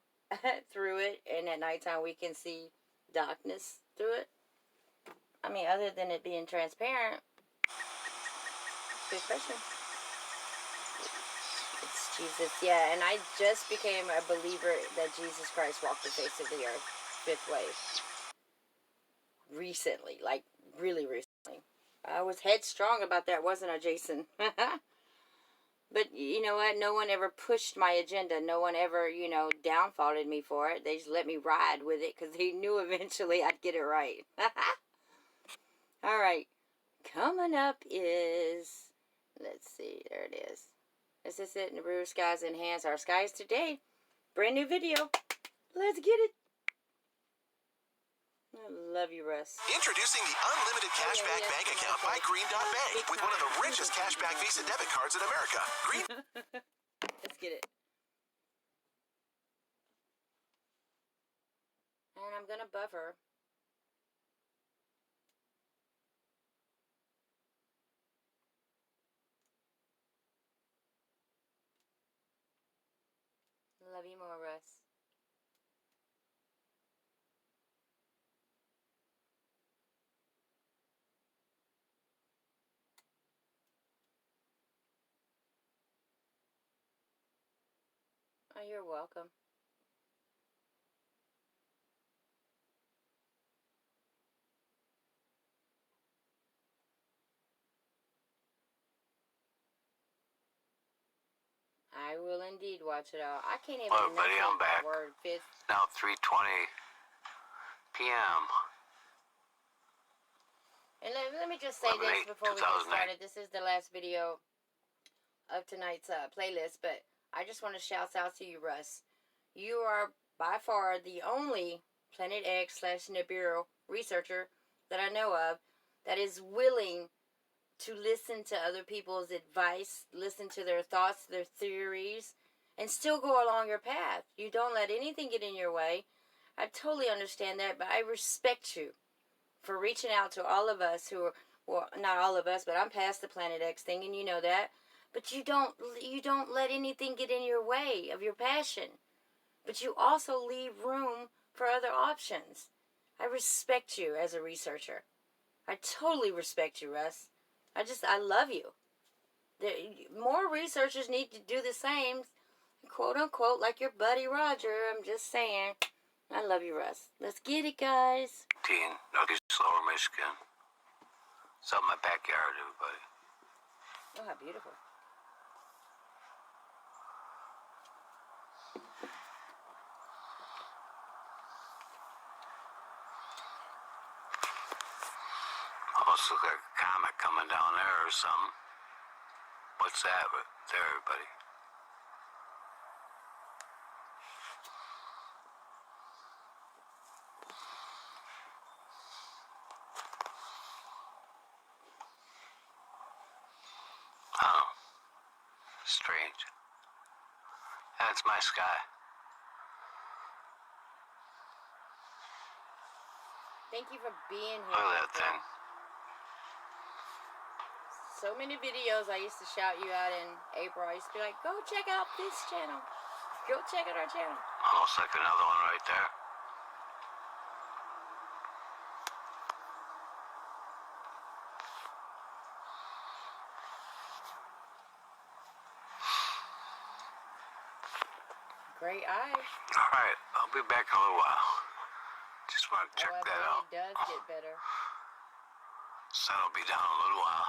A: through it, and at nighttime we can see darkness through it. I mean, other than it being transparent, good question. It's Jesus, yeah, and I just became a believer that Jesus Christ walked the face of the earth, fifth wave, recently, like really recently. I was headstrong about that, wasn't I, Jason? But you know what? No one ever pushed my agenda. No one ever, downfaulted me for it. They just let me ride with it because they knew eventually I'd get it right. All right. Coming up is, let's see, there it is. This is it. Nibiru Skies Enhance Our Skies Today. Brand new video. Let's get it. I love you, Russ.
H: Introducing the Unlimited Cashback Bank Account by Green Dot Bank with one of the richest cashback Visa debit cards in America. Green.
A: Let's get it. And I'm going to buffer. Love you more, Russ. Oh, you're welcome. I will indeed watch it all. I can't even
C: Hello, buddy, I'm back.
A: Word fifth.
C: Now 3:20 p.m.
A: And let me just say this before we get started. This is the last video of tonight's playlist, but I just want to shout out to you, Russ. You are by far the only Planet X/Nibiru researcher that I know of that is willing to listen to other people's advice, listen to their thoughts, their theories, and still go along your path. You don't let anything get in your way. I totally understand that, but I respect you for reaching out to all of us who are, well, not all of us, but I'm past the Planet X thing, and you know that. But you don't let anything get in your way of your passion. But you also leave room for other options. I respect you as a researcher. I totally respect you, Russ. I love you. More researchers need to do the same, quote unquote, like your buddy Roger. I'm just saying. I love you, Russ. Let's get it, guys.
C: Northeast Lower Michigan. It's out in my backyard, everybody.
A: Oh, how beautiful.
C: Almost looks like a comet coming down there or something. What's that there, everybody? Oh, strange. That's my sky.
A: Thank you for being here.
C: Look at that thing.
A: So many videos I used to shout you out in April. I used to be like, go check out this channel. Go check out our channel.
C: Almost like another one right there.
A: Great eye.
C: All right, I'll be back in a little while. Just want to check that out.
A: It does get better.
C: Sun will be down in a little while.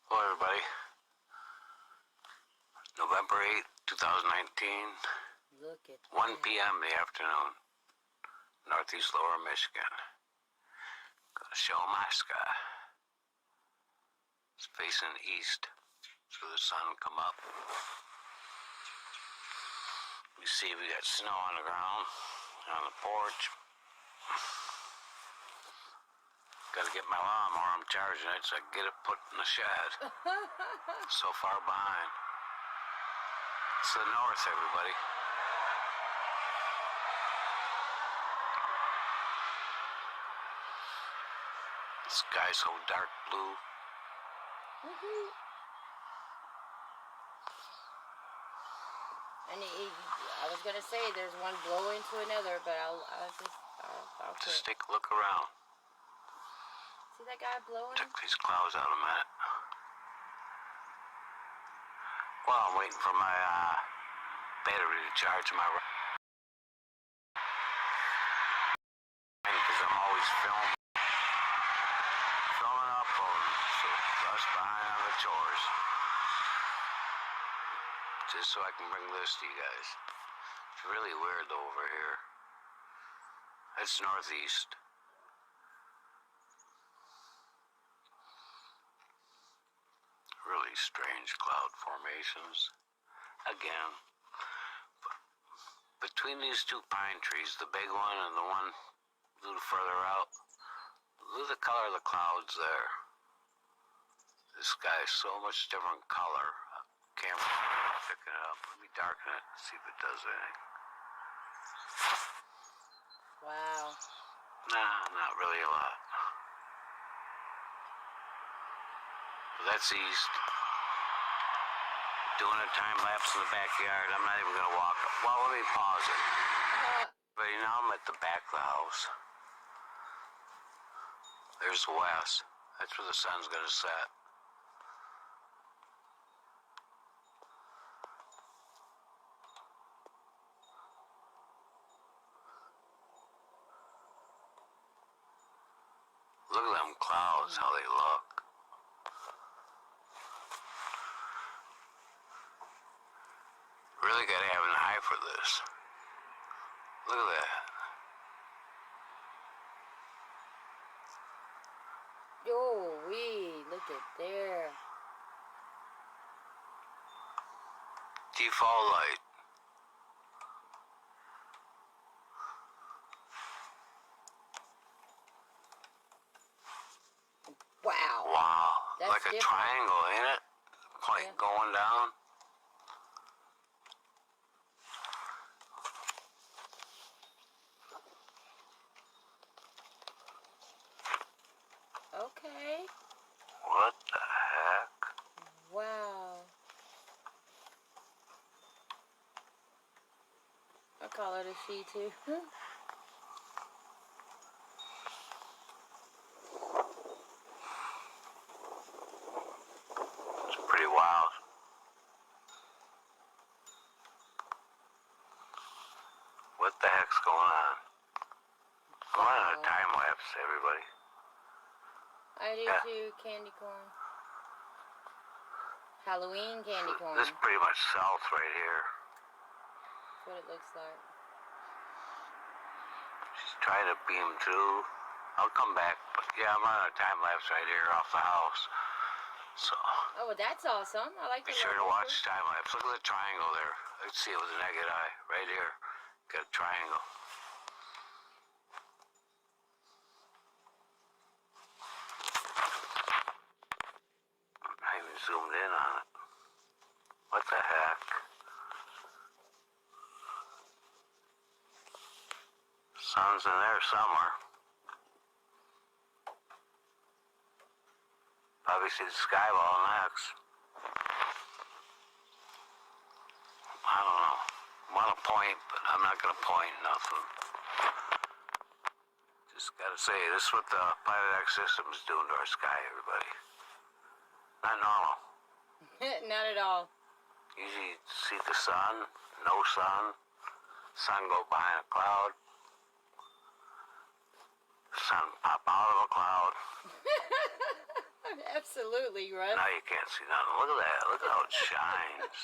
C: Hello, everybody. November 8th, 2019.
A: Look at
C: 1 p.m. in the afternoon. Northeast Lower Michigan. Gonna show my sky. It's facing east. So the sun come up. You see we got snow on the ground, on the porch. Gotta get my lawnmower, I'm charging it so I can get it put in the shed. So far behind. It's the north, everybody. The sky's so dark blue.
A: And I was gonna say there's one blowing to another, but I'll
C: Just take a look around.
A: See that guy blowing?
C: Check these clouds out a minute. Well, I'm waiting for my battery to charge my because I'm always filming up on us behind on the chores. Just so I can bring this to you guys. It's really weird though over here. It's northeast. Really strange cloud formations. Again, between these two pine trees, the big one and the one a little further out, look at the color of the clouds there. The sky is so much different color. Camera picking it up. Let me darken it and see if it does anything.
A: Wow.
C: Nah, not really a lot. But that's east. Doing a time lapse in the backyard. I'm not even gonna walk. Well, let me pause it. But now I'm at the back of the house. There's the west. That's where the sun's gonna set. Look at them clouds, how they look. Really gotta have an eye for this. Look at that.
A: Yo, look at there.
C: Default light.
A: Wow.
C: Wow.
A: That's
C: like a
A: different.
C: triangle, ain't it? Like going down.
A: Okay.
C: What the heck?
A: Wow. I call it a she too.
C: It's pretty wild. What the heck's going on? I'm on a time lapse, everybody.
A: I do too, candy corn. Halloween candy corn.
C: This is pretty much south right here.
A: That's what it looks like.
C: She's trying to beam through. I'll come back, but yeah, I'm on a time lapse right here off the house. So.
A: Oh, well, that's awesome. I like
C: Be
A: the
C: sure to
A: logo.
C: watch time lapse. Look at the triangle there. Let's see it with the naked eye. Right here. Got a triangle. I even zoomed in on it. What the heck? Sun's in there somewhere. Probably see the sky ball next. I don't know. I want to point, but I'm not going to point nothing. Just got to say, this is what the Pilot X system is doing to our sky, everybody. Not normal.
A: Not at all.
C: Usually you see the sun, no sun, sun go behind a cloud, sun pop out of a cloud.
A: Absolutely, Russ.
C: Now you can't see nothing. Look at that. Look at how it shines.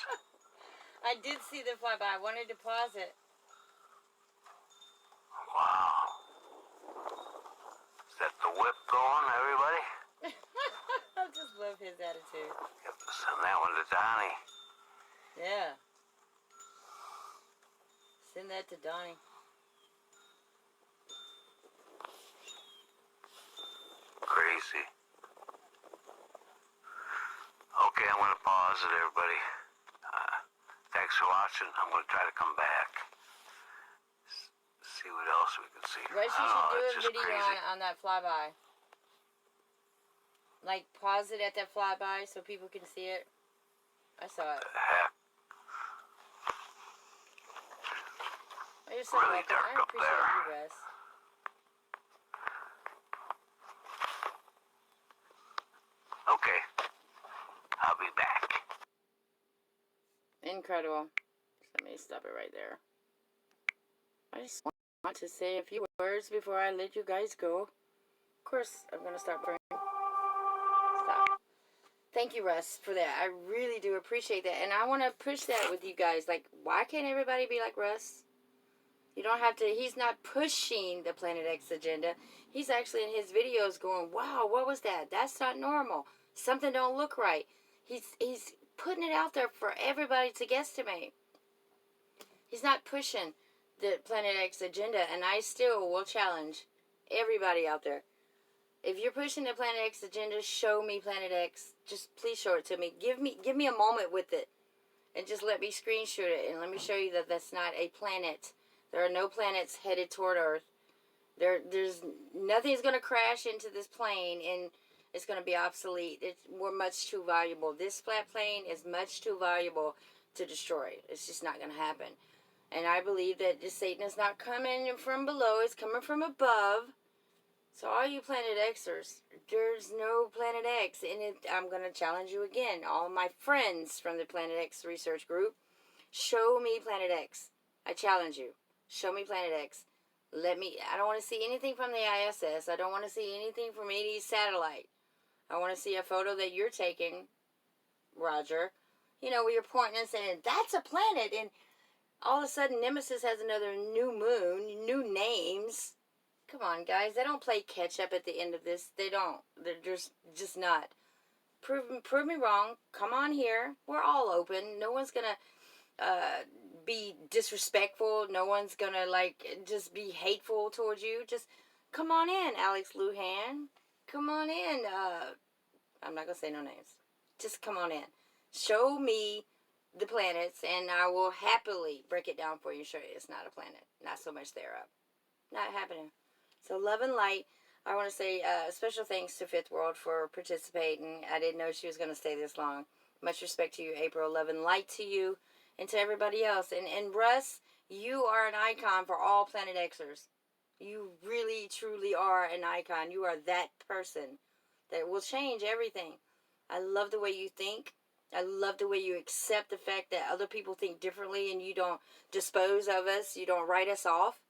A: I did see the flyby. I wanted to pause it.
C: Wow. Is that the whip going, everybody?
A: I just love his attitude.
C: Have to send that one to Donnie.
A: Yeah. Send that to Donnie.
C: Crazy. Okay, I'm going to pause it, everybody. Thanks for watching. I'm going to try to come back. See what else we can see.
A: Russ, you should do a video on that flyby. Like, pause it at that flyby so people can see it. I saw it.
C: Heck.
A: You're so
C: really
A: welcome.
C: dark
A: I
C: up
A: appreciate
C: there.
A: you, Russ.
C: Okay. I'll be back.
A: Incredible. Let me stop it right there. I just want to say a few words before I let you guys go. Of course, I'm going to start praying. Stop. Thank you, Russ, for that. I really do appreciate that. And I want to push that with you guys. Like, why can't everybody be like Russ? You don't have to. He's not pushing the Planet X agenda. He's actually in his videos going, wow, what was that? That's not normal. Something don't look right. He's putting it out there for everybody to guesstimate. He's not pushing the Planet X agenda, and I still will challenge everybody out there. If you're pushing the Planet X agenda, show me Planet X. Just please show it to me. Give me a moment with it, and just let me screenshot it, and let me show you that that's not a planet. There are no planets headed toward Earth. There's nothing's going to crash into this plane, and it's going to be obsolete. We're much too valuable. This flat plane is much too valuable to destroy. It's just not going to happen. And I believe that this Satan is not coming from below. It's coming from above. So all you Planet Xers, there's no Planet X. And I'm going to challenge you again. All my friends from the Planet X research group, show me Planet X. I challenge you. Show me Planet X. I don't want to see anything from the ISS. I don't want to see anything from any satellite. I want to see a photo that you're taking, Roger. You know, where you're pointing and saying, that's a planet. And all of a sudden, Nemesis has another new moon, new names. Come on, guys. They don't play catch up at the end of this. They don't. They're just not. Prove me wrong. Come on here. We're all open. No one's going to be disrespectful. No one's going to, just be hateful towards you. Just come on in, Alex Lujan. Come on in. I'm not going to say no names. Just come on in. Show me the planets, and I will happily break it down for you and show you it's not a planet. Not so much there up. Not happening. So love and light. I want to say special thanks to Fifth World for participating. I didn't know she was going to stay this long. Much respect to you, April. Love and light to you and to everybody else. And Russ, you are an icon for all Planet Xers. You really, truly are an icon. You are that person that will change everything. I love the way you think. I love the way you accept the fact that other people think differently and you don't dispose of us. You don't write us off.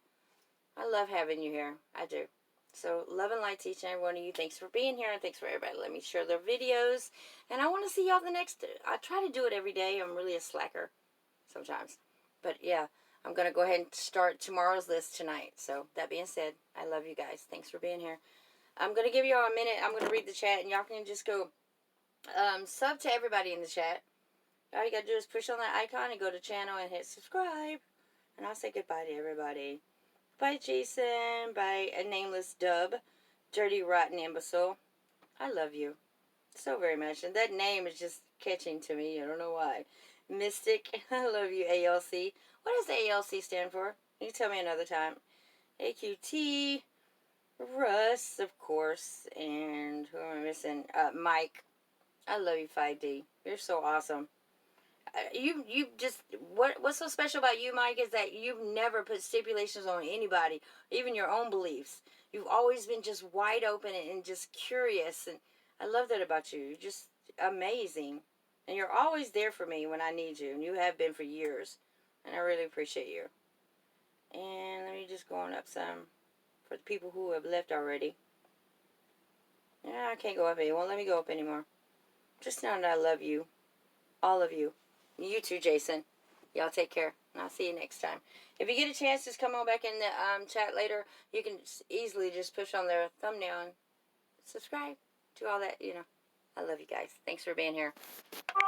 A: I love having you here. I do. So love and light to each and every one of you. Thanks for being here, and thanks for everybody. Let me share their videos. And I want to see y'all the next. I try to do it every day. I'm really a slacker sometimes. But yeah, I'm going to go ahead and start tomorrow's list tonight. So that being said, I love you guys. Thanks for being here. I'm going to give y'all a minute. I'm going to read the chat, and y'all can just go sub to everybody in the chat. All you got to do is push on that icon and go to channel and hit subscribe. And I'll say goodbye to everybody. Bye, Jason. Bye, a nameless dub. Dirty, rotten imbecile. I love you so very much. And that name is just catching to me. I don't know why. Mystic. I love you, ALC. What does ALC stand for? You tell me another time. AQT. Russ, of course. And who am I missing? Mike. I love you, 5D. You're so awesome. You just, what's so special about you, Mike, is that you've never put stipulations on anybody, even your own beliefs. You've always been just wide open and just curious, and I love that about you. You're just amazing, and you're always there for me when I need you, and you have been for years, and I really appreciate you. And let me just go on up some for the people who have left already. Yeah, I can't go up. It won't let me go up anymore. Just know that I love you, all of you. You too, Jason. Y'all take care. And I'll see you next time. If you get a chance, just come on back in the chat later. You can easily just push on their thumbnail and subscribe to all that, I love you guys. Thanks for being here.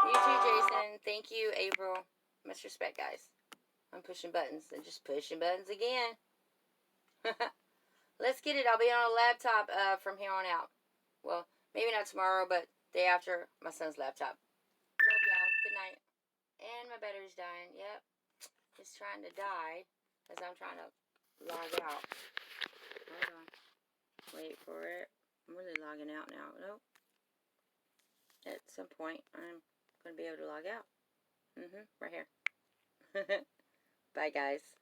A: You too, Jason. Thank you, April. Much respect, guys. I'm pushing buttons. And just pushing buttons again. Let's get it. I'll be on a laptop from here on out. Well, maybe not tomorrow, but day after, my son's laptop. Love y'all. Good night. And my battery's dying. Yep. It's trying to die as I'm trying to log out. Hold on. Wait for it. I'm really logging out now. Nope. At some point, I'm going to be able to log out. Right here. Bye, guys.